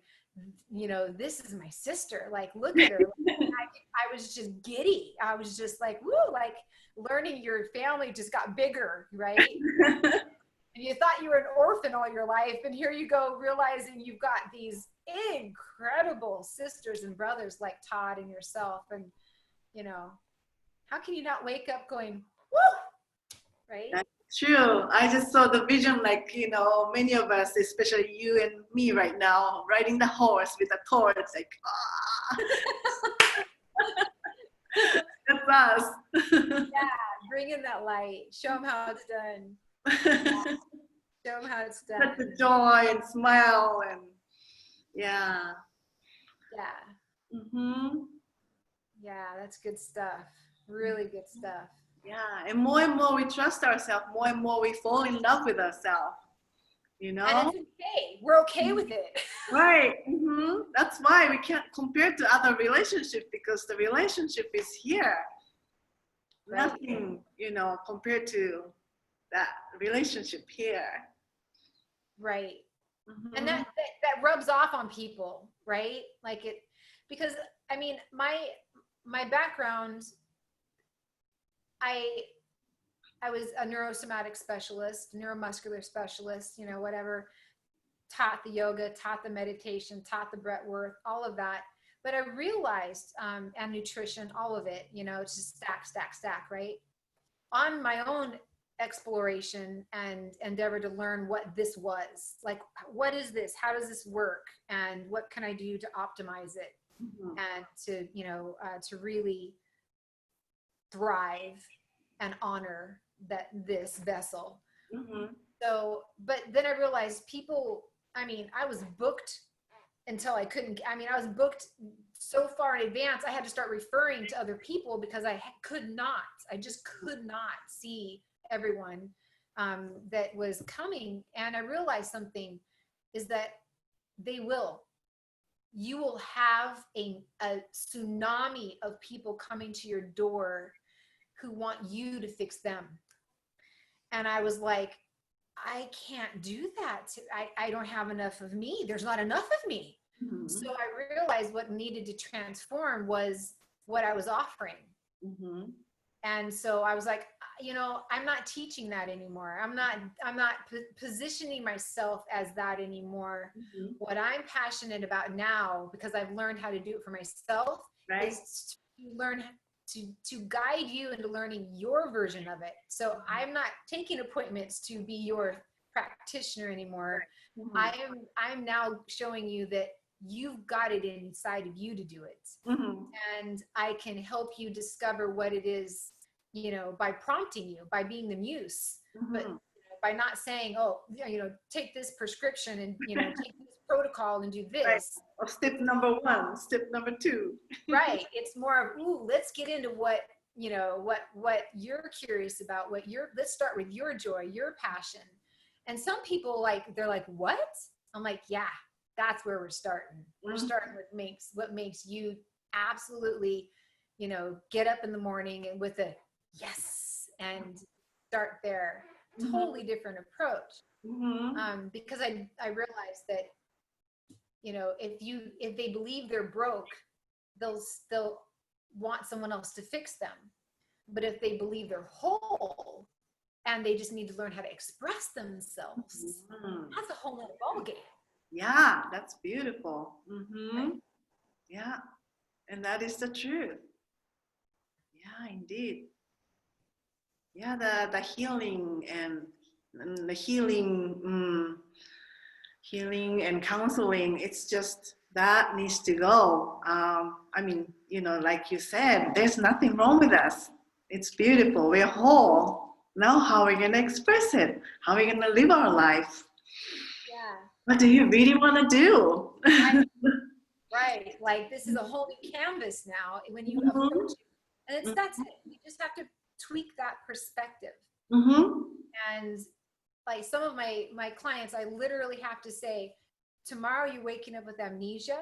you know, this is my sister. Like, look at her. I was just giddy. I was just like, woo, like learning your family just got bigger, right? And you thought you were an orphan all your life. And here you go, realizing you've got these incredible sisters and brothers like Todd and yourself. And, you know, how can you not wake up going, woo, right? That's true. I just saw the vision, like, you know, many of us, especially you and me right now, riding the horse with a torch, like, ah. That's us. Yeah, bring in that light. Show them how it's done. Yeah. Show them how it's done. Such the joy and smile and yeah. Yeah. Mm-hmm. Yeah, that's good stuff. Really good stuff. Yeah, and more we trust ourselves, more and more we fall in love with ourselves. You know? And it's okay. We're okay with it. Right. Mm-hmm. That's why we can't compare to other relationships, because the relationship is here. Right. Nothing, you know, compared to that relationship here. Right. Mm-hmm. And that rubs off on people, right? Like it, because I mean, my background, I was a neurosomatic specialist, neuromuscular specialist, you know, whatever, taught the yoga, taught the meditation, taught the breath work, all of that. But I realized, and nutrition, all of it, you know, it's just stack, right? On my own exploration and endeavor to learn what this was, like, what is this? How does this work? And what can I do to optimize it? Mm-hmm. And to, you know, to really thrive and honor this vessel. Mm-hmm. So, but then I realized people, I mean, I was booked until I couldn't, I mean, I was booked so far in advance, I had to start referring to other people because I just could not see everyone that was coming. And I realized something is that you will have a tsunami of people coming to your door who want you to fix them. And I was like, I can't do that. I don't have enough of me. There's not enough of me. Mm-hmm. So I realized what needed to transform was what I was offering. Mm-hmm. And so I was like, you know, I'm not teaching that anymore. I'm not positioning myself as that anymore. Mm-hmm. What I'm passionate about now, because I've learned how to do it for myself, right, is to learn to guide you into learning your version of it. So I'm not taking appointments to be your practitioner anymore. Mm-hmm. I'm now showing you that you've got it inside of you to do it. Mm-hmm. And I can help you discover what it is, you know, by prompting you, by being the muse. Mm-hmm. But by not saying, oh, you know, take this prescription and, you know, take this protocol and do this. Right. Or step number 1, step number 2. Right. It's more of, ooh, let's get into what, you know, what you're curious about, let's start with your joy, your passion. And some people they're like, what? I'm like, yeah, that's where we're starting. Mm-hmm. We're starting with what makes you absolutely, you know, get up in the morning and with a yes and start there. Mm-hmm. Totally different approach. Mm-hmm. Because I realized that, you know, if they believe they're broke, they'll want someone else to fix them. But if they believe they're whole and they just need to learn how to express themselves, mm-hmm, that's a whole other ballgame. Yeah, that's beautiful. Mm-hmm. Right? Yeah, and that is the truth. Yeah, indeed. Yeah, the healing and the healing and counseling, it's just that needs to go. I mean, you know, like you said, there's nothing wrong with us. It's beautiful. We're whole. Now how are we going to express it? How are we going to live our life? Yeah. What do you really want to do? Right. Like this is a whole new canvas now when you Mm-hmm. approach it. And that's it. You just have to tweak that perspective. Mm-hmm. And like some of my clients, I literally have to say, tomorrow you're waking up with amnesia.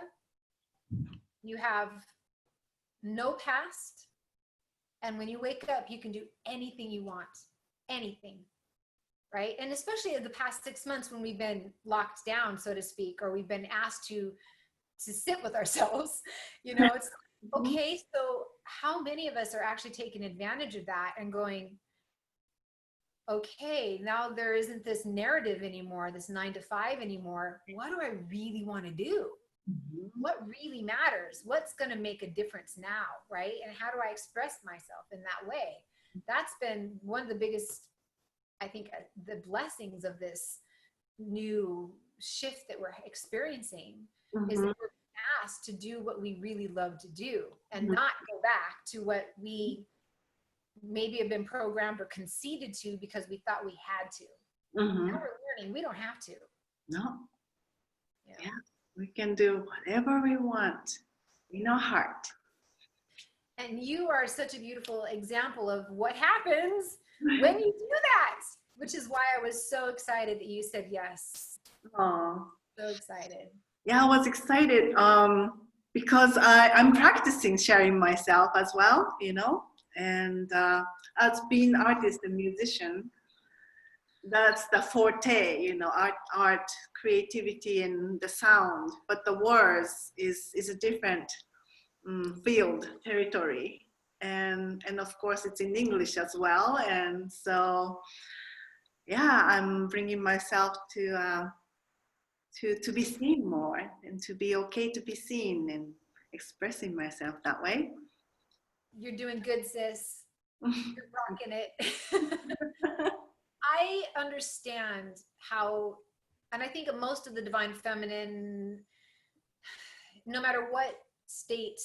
You have no past. And when you wake up, you can do anything you want. Anything. Right. And especially in the past 6 months when we've been locked down, so to speak, or we've been asked to sit with ourselves, it's okay. So how many of us are actually taking advantage of that and going, okay, now there isn't this narrative anymore, this 9 to 5 anymore. What do I really want to do? What really matters? What's going to make a difference now? Right. And how do I express myself in that way? That's been one of the biggest, I think, the blessings of this new shift that we're experiencing is that we're asked to do what we really love to do and not go back to what we maybe have been programmed or conceded to because we thought we had to. Now we're learning we don't have to. No. Yeah, we can do whatever we want in our heart. And you are such a beautiful example of what happens when you do that, which is why I was so excited that you said yes. Oh, so excited. Yeah, I was excited because I'm practicing sharing myself as well, and as being artist and musician, that's the forte, art, creativity, and the sound. But the words is a different field, territory, and of course it's in English as well. And so, yeah, I'm bringing myself to be seen more and to be okay to be seen and expressing myself that way. You're doing good, sis. You're rocking it. I understand how, and I think most of the divine feminine, no matter what state,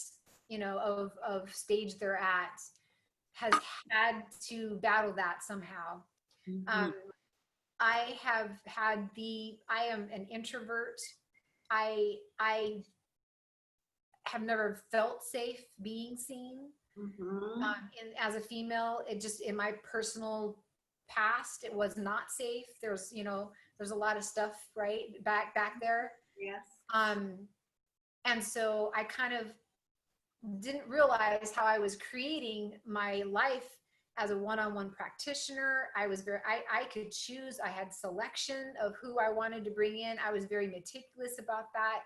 of stage they're at, has had to battle that somehow. I have had I am an introvert. I have never felt safe being seen. As a female, it just, in my personal past, it was not safe. There's a lot of stuff right back there. Yes. And so I kind of didn't realize how I was creating my life as a one-on-one practitioner. I could choose. I had selection of who I wanted to bring in. I was very meticulous about that.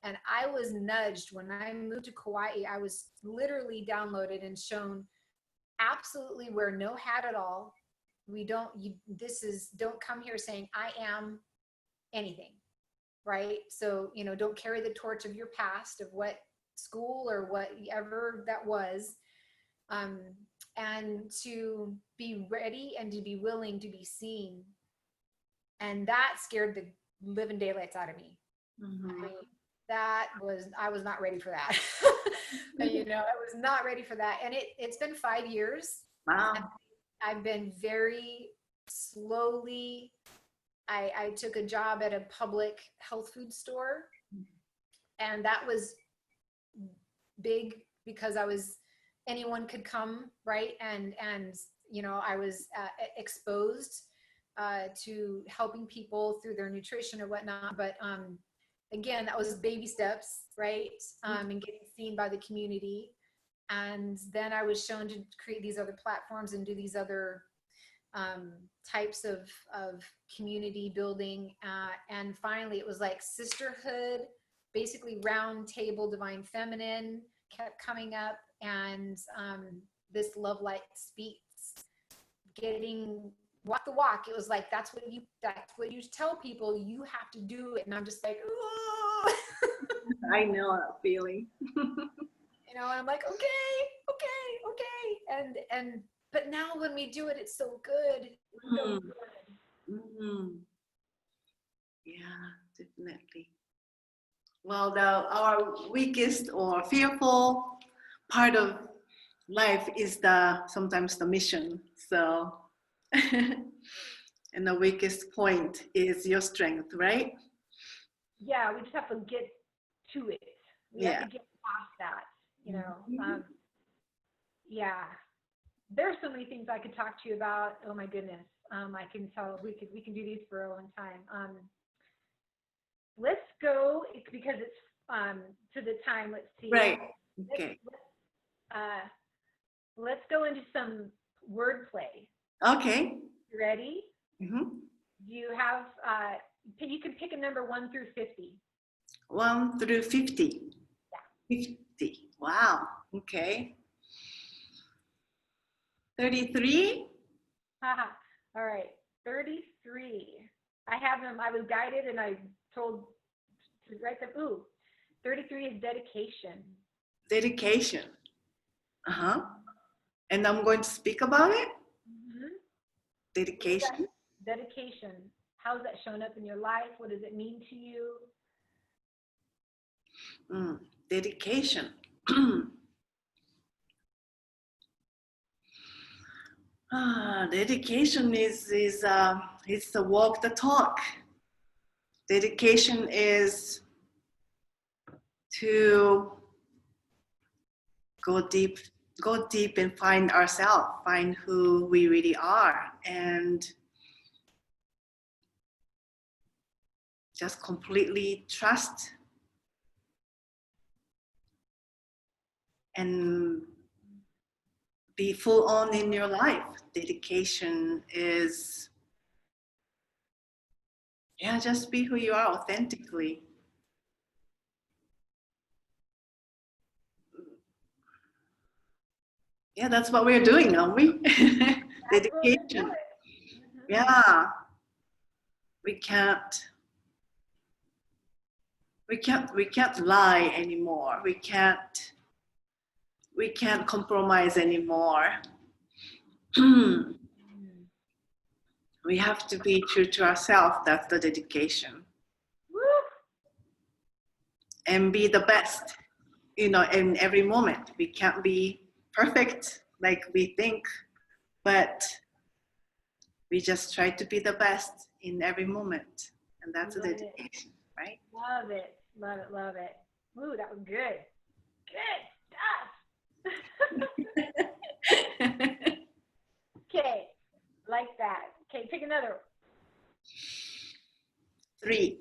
And I was nudged when I moved to Kauai. I was literally downloaded and shown absolutely wear no hat at all. Don't come here saying I am anything, right? So, don't carry the torch of your past, of what school or whatever that was. And to be ready and to be willing to be seen. And that scared the living daylights out of me. I was not ready for that. I was not ready for that. And it's been 5 years. Wow. I've been very slowly, I took a job at a public health food store, and that was big because anyone could come, right? And I was exposed to helping people through their nutrition or whatnot. But again, that was baby steps, right? And getting seen by the community. And then I was shown to create these other platforms and do these other types of community building. And finally, it was like sisterhood, basically round table, divine feminine kept coming up. And this Lovelight speaks, getting walk the walk. It was like, that's what you tell people, you have to do it. And I'm just like, ooh. I know that feeling. And I'm like, okay. But now when we do it, it's so good. So good. Yeah, definitely. Well, our weakest or fearful part of life is sometimes the mission. So, and the weakest point is your strength, right? Yeah, we just have to get to it, We have to get past that, you know. Yeah, there's so many things I could talk to you about. Oh my goodness. I can tell we can do these for a long time. Let's go because it's to the time. Let's see. Right. Okay. Let's go into some wordplay. Okay. You ready? Mm-hmm. You have you can pick a number 1 through 50. 1 through 50. Yeah. 50. Wow. Okay. 33. Haha. All right. 33. I have them. I was guided and I told to write them. Ooh, 33 is dedication. Dedication. Uh-huh. And I'm going to speak about it? Mm-hmm. Dedication. Dedication. How's that shown up in your life? What does it mean to you? Dedication. Dedication is the walk the talk. Dedication is to go deep and find ourselves, find who we really are, and just completely trust and be full on in your life. Dedication is, just be who you are authentically. Yeah, that's what we're doing, aren't we? Dedication. Yeah. We can't lie anymore. We can't compromise anymore. We have to be true to ourselves. That's the dedication. Woo! And be the best, in every moment. We can't be perfect like we think, but we just try to be the best in every moment. And that's a dedication, right? Love it. Love it. Love it. Ooh, that was good. Good stuff. Okay. Like that. Okay, pick another. 3.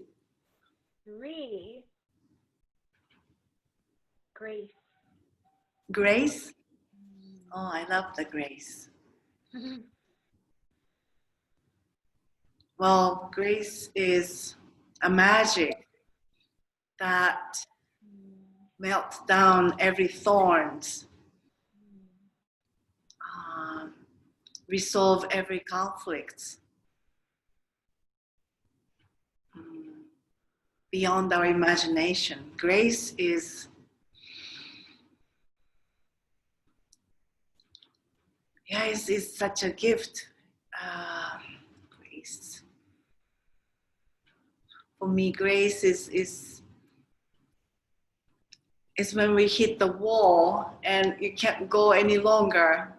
3. Grace. Grace. Oh, I love the grace. Well, grace is a magic that melts down every thorns, resolve every conflict, beyond our imagination. Grace is it's such a gift. Grace. For me, grace is when we hit the wall and you can't go any longer.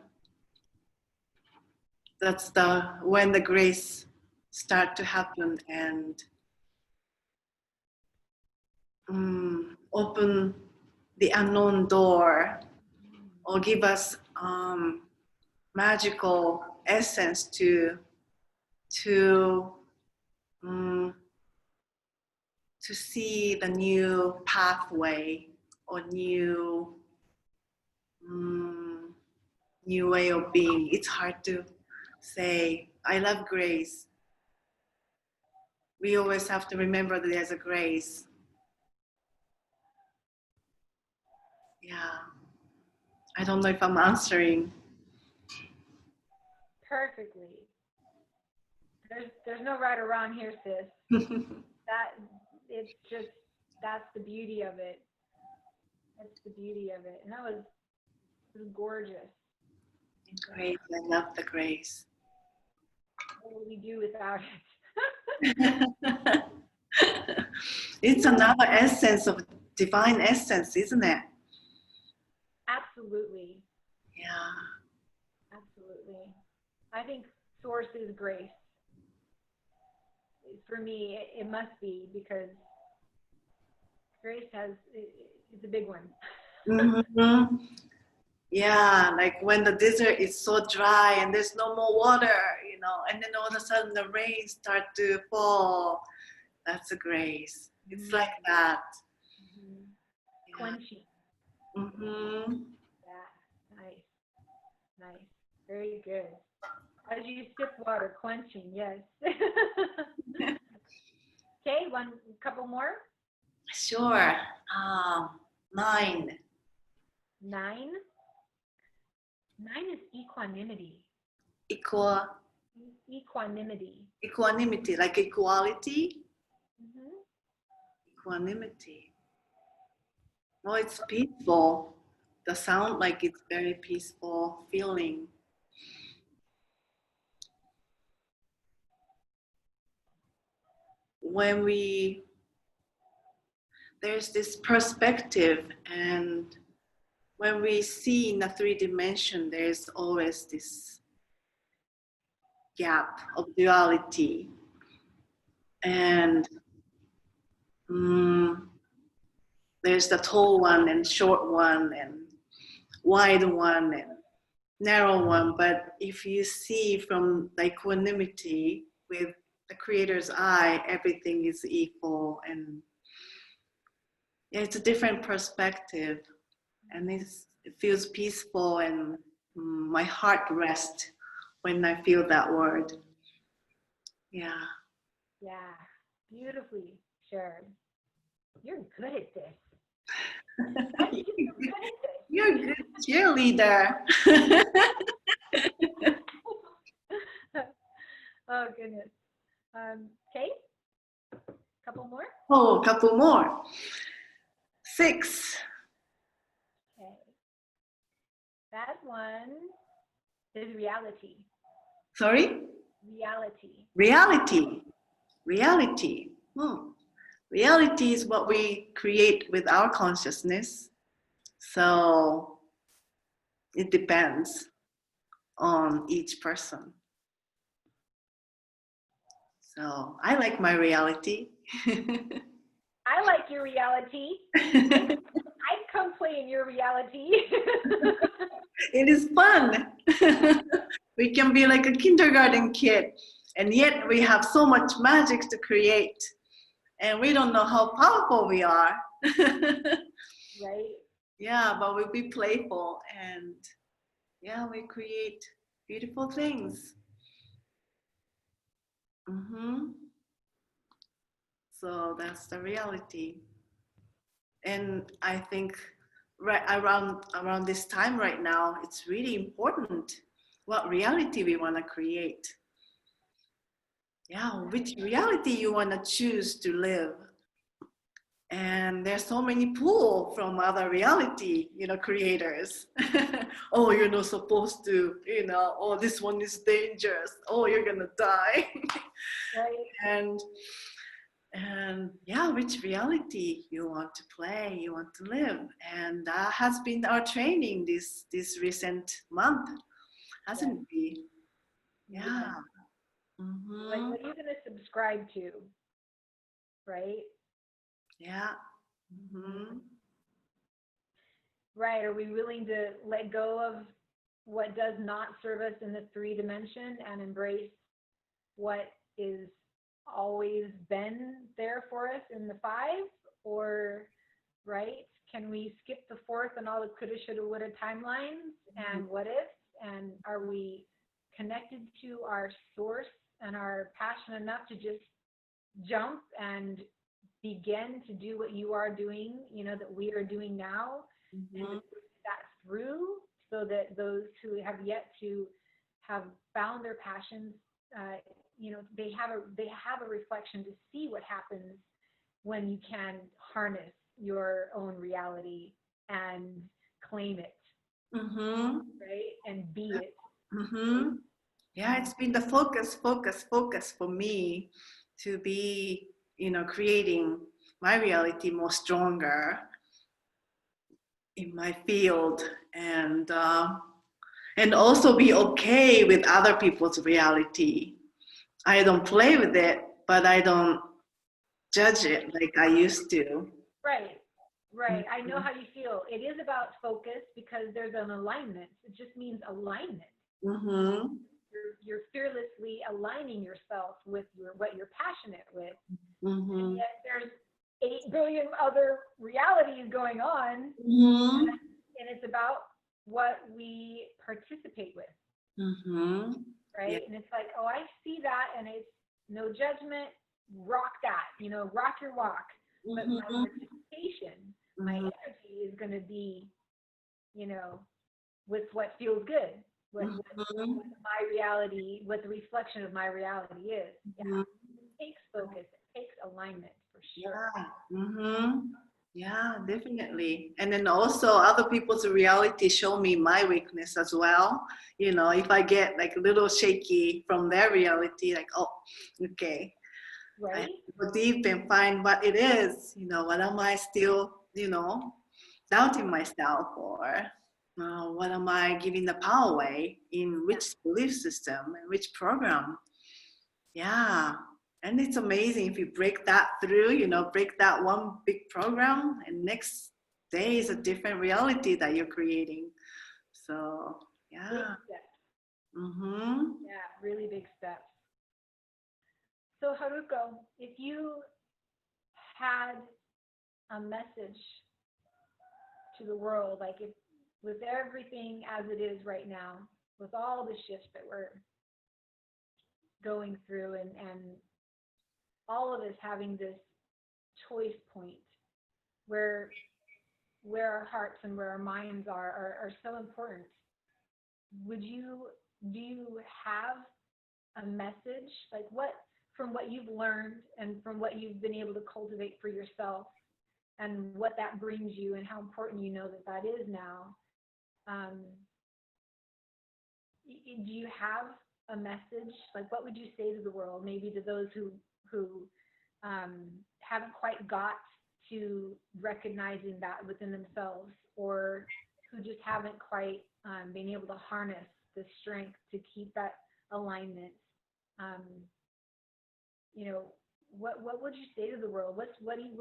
That's when the grace start to happen and open the unknown door or give us magical essence to see the new pathway or new way of being. It's hard to say. I love grace. We always have to remember that there's a grace. Yeah. I don't know if I'm answering. Perfectly. There's no right or wrong here, sis. That's the beauty of it. That's the beauty of it. And that was gorgeous. Grace, I love the grace. What would we do without it? It's another essence of divine essence, isn't it? Absolutely. Yeah. Absolutely. I think source is grace. For me, it must be, because grace It's a big one. Mm-hmm. Yeah, like when the desert is so dry and there's no more water, you know, and then all of a sudden the rain start to fall. That's a grace. It's like that. Mm-hmm. Yeah. Quenching. Mm-hmm. Yeah, nice, nice, very good. As you sip water, quenching, yes. Okay, one couple more. Sure. 9. 9. 9 is equanimity. Equanimity. Equanimity, like equality. Mm-hmm. Equanimity. Oh, it's peaceful. The sound like it's very peaceful feeling. When there's this perspective, and when we see in a 3 dimension, there's always this gap of duality. And there's the tall one and short one and wide one and narrow one. But if you see from the equanimity with the creator's eye, everything is equal, and it's a different perspective, and it feels peaceful, and my heart rests when I feel that word. Yeah. Yeah, beautifully shared. You're good at this. You're a good cheerleader. Oh, goodness. Okay, couple more. Oh, a couple more. 6. Okay, that one is reality. Sorry? Reality. Reality. Reality. Reality is what we create with our consciousness. So it depends on each person. So I like my reality. I like your reality. I'd come play in your reality. It is fun. We can be like a kindergarten kid, and yet we have so much magic to create, and we don't know how powerful we are. Right? Yeah, but we be playful, and yeah, we create beautiful things. So that's the reality. And I think right around this time right now, it's really important what reality we want to create. Yeah, which reality you want to choose to live. And there's so many pull from other reality, creators. Oh, you're not supposed to, oh, this one is dangerous. Oh, you're gonna die. Right. And yeah, which reality you want to play, you want to live. And that has been our training this recent month, hasn't it been? Yeah. Mm-hmm. Like, what are you going to subscribe to? Right? Yeah. Mm-hmm. Right. Are we willing to let go of what does not serve us in the 3 dimension and embrace what is always been there for us in the 5? Or, right, can we skip the 4th and all the coulda, shoulda, woulda timelines and what ifs? And are we connected to our source and are passionate enough to just jump and begin to do what you are doing, that we are doing now, and to push that through, so that those who have yet to have found their passions, they have a reflection to see what happens when you can harness your own reality and claim it, right, and be it. Yeah, it's been the focus for me to be, creating my reality more stronger in my field, and also be okay with other people's reality. I don't play with it, but I don't judge it like I used to. Right. Right. I know how you feel. It is about focus because there's an alignment. It just means alignment. Mm-hmm. You're fearlessly aligning yourself with what you're passionate with. Mm-hmm. And yet there's 8 billion other realities going on. Mm-hmm. And it's about what we participate with. Mm-hmm. Right. Yeah. And it's like, oh, I see that, and it's no judgment, rock that, rock your walk. But my Mm-hmm. participation, my energy is going to be, with what feels good, with my reality, what the reflection of my reality is. Yeah. It takes focus, it takes alignment for sure. Yeah. Mm-hmm. Yeah, definitely. And then also other people's reality show me my weakness as well. If I get like a little shaky from their reality, like, oh, okay, I have Right? to go deep and find what it is. What am I still, doubting myself, or what am I giving the power away in which belief system and which program? Yeah. And it's amazing if you break that through, break that one big program, and next day is a different reality that you're creating. So, Big yeah. steps. Mm-hmm. Yeah, really big steps. So, Haruko, if you had a message to the world, like if with everything as it is right now, with all the shifts that we're going through, and all of us having this choice point where our hearts and where our minds are so important. Do you have a message, like from what you've learned and from what you've been able to cultivate for yourself, and what that brings you, and how important you know that is now? um, do you have a message? Like, what would you say to the world, maybe to those who haven't quite got to recognizing that within themselves, or who just haven't quite been able to harness the strength to keep that alignment? Um, what would you say to the world? What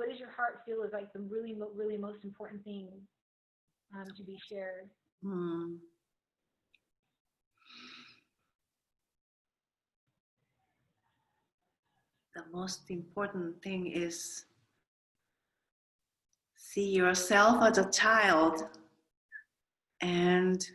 does your heart feel is like the really most important thing to be shared? Hmm. The most important thing is see yourself as a child, and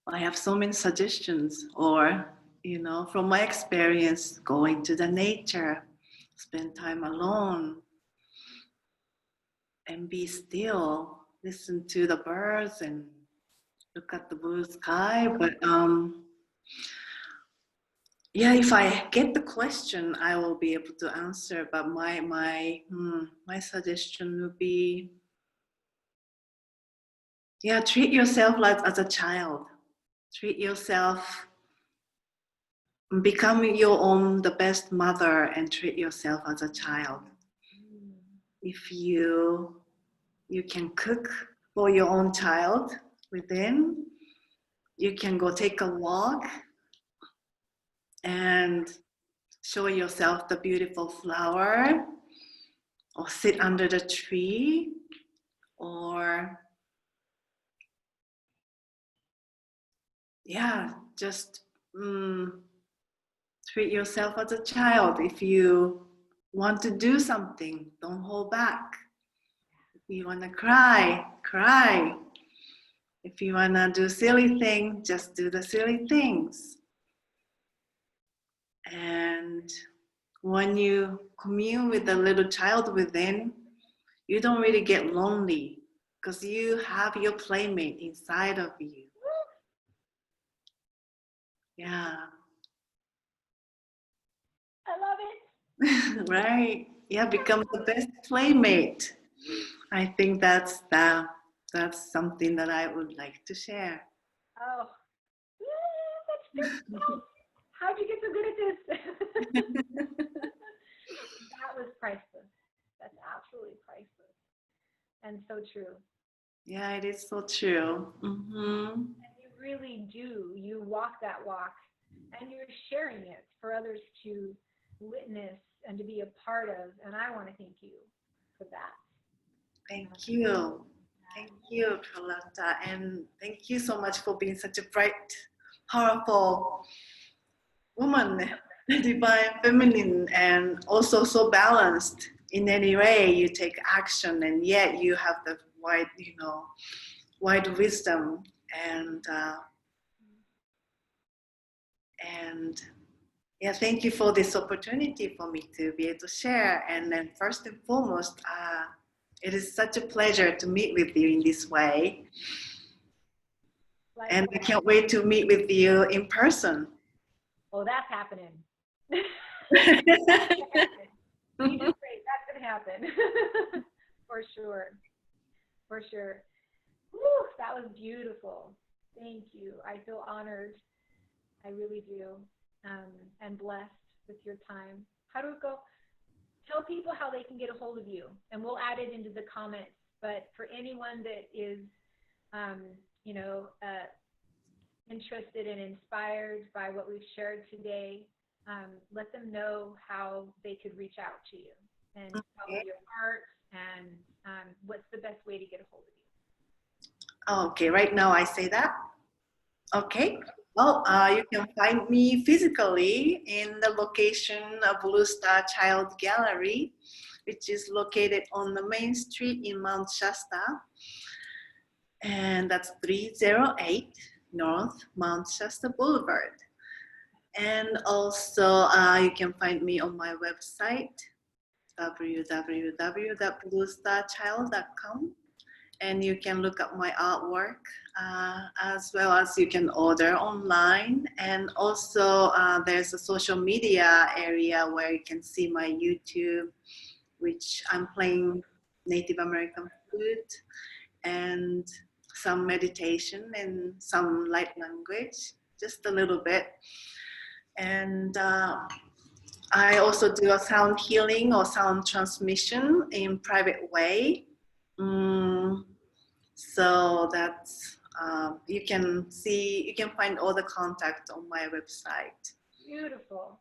I have so many suggestions, or, from my experience, go into the nature, spend time alone, and be still, listen to the birds and look at the blue sky. But yeah, if I get the question, I will be able to answer. But my suggestion would be, yeah, treat yourself like as a child. Treat yourself, become your own the best mother, and treat yourself as a child. If you can cook for your own child within, you can go take a walk and show yourself the beautiful flower, or sit under the tree, or yeah, just treat yourself as a child. If you want to do something, don't hold back. If you want to cry, cry. If you want to do silly things, just do the silly things. And when you commune with the little child within, you don't really get lonely, because you have your playmate inside of you. Yeah. I love it. Right. Yeah, become the best playmate. I think that's something that I would like to share. Oh, yeah, that's beautiful. How'd you get so good at this? That was priceless. That's absolutely priceless, and so true. Yeah, it is so true. And Mm-hmm. you really do. You walk that walk, and you're sharing it for others to witness and to be a part of. And I want to thank you for that. Thank you. Thank you, Carlotta. And thank you so much for being such a bright, powerful woman, divine feminine, and also so balanced. In any way, you take action, and yet you have the wide, wide wisdom and yeah, thank you for this opportunity for me to be able to share. And then first and foremost, it is such a pleasure to meet with you in this way. And I can't wait to meet with you in person. Oh, that's happening. That's going to happen. For sure. For sure. Whew, that was beautiful. Thank you. I feel honored. I really do. And blessed with your time. Haruko, tell people how they can get a hold of you, and we'll add it into the comments. But for anyone that is, interested and inspired by what we've shared today, let them know how they could reach out to you and follow your art, and what's the best way to get a hold of you. Okay, right now I say that. Okay. Well, you can find me physically in the location of BlueStar Child Gallery, which is located on the main street in Mount Shasta. And that's 308 North Mount Shasta Boulevard. And also you can find me on my website, www.bluestarchild.com. And you can look up my artwork, as well as you can order online. And also there's a social media area where you can see my YouTube, which I'm playing Native American flute and some meditation and some light language, just a little bit. And I also do a sound healing or sound transmission in private way. So that's, you can find all the contact on my website. Beautiful.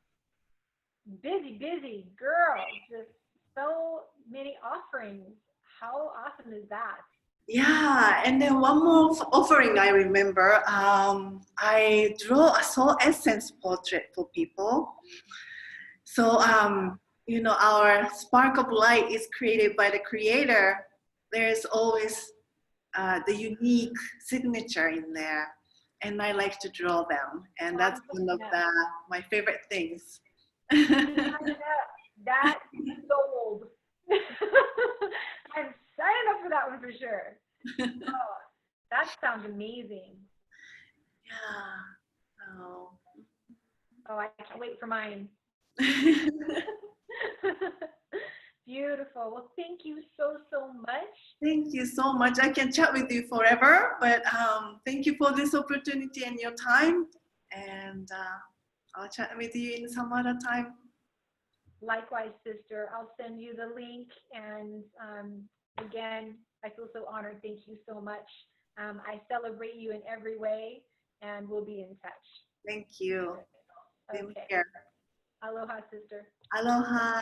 Busy girl. Just so many offerings. How awesome is that? Yeah, and then one more offering I remember, I draw a soul essence portrait for people. So, our spark of light is created by the creator. There's always the unique signature in there, and I like to draw them, and that's one of my favorite things. That sold. I'm signing up for that one for sure. Oh, that sounds amazing. Yeah. Oh, I can't wait for mine. Beautiful. Well, thank you so much. Thank you so much. I can chat with you forever, but thank you for this opportunity and your time. And I'll chat with you in some other time. Likewise, sister. I'll send you the link. And again, I feel so honored. Thank you so much. I celebrate you in every way, and we'll be in touch. Thank you. Okay. Take care. Aloha, sister. Aloha.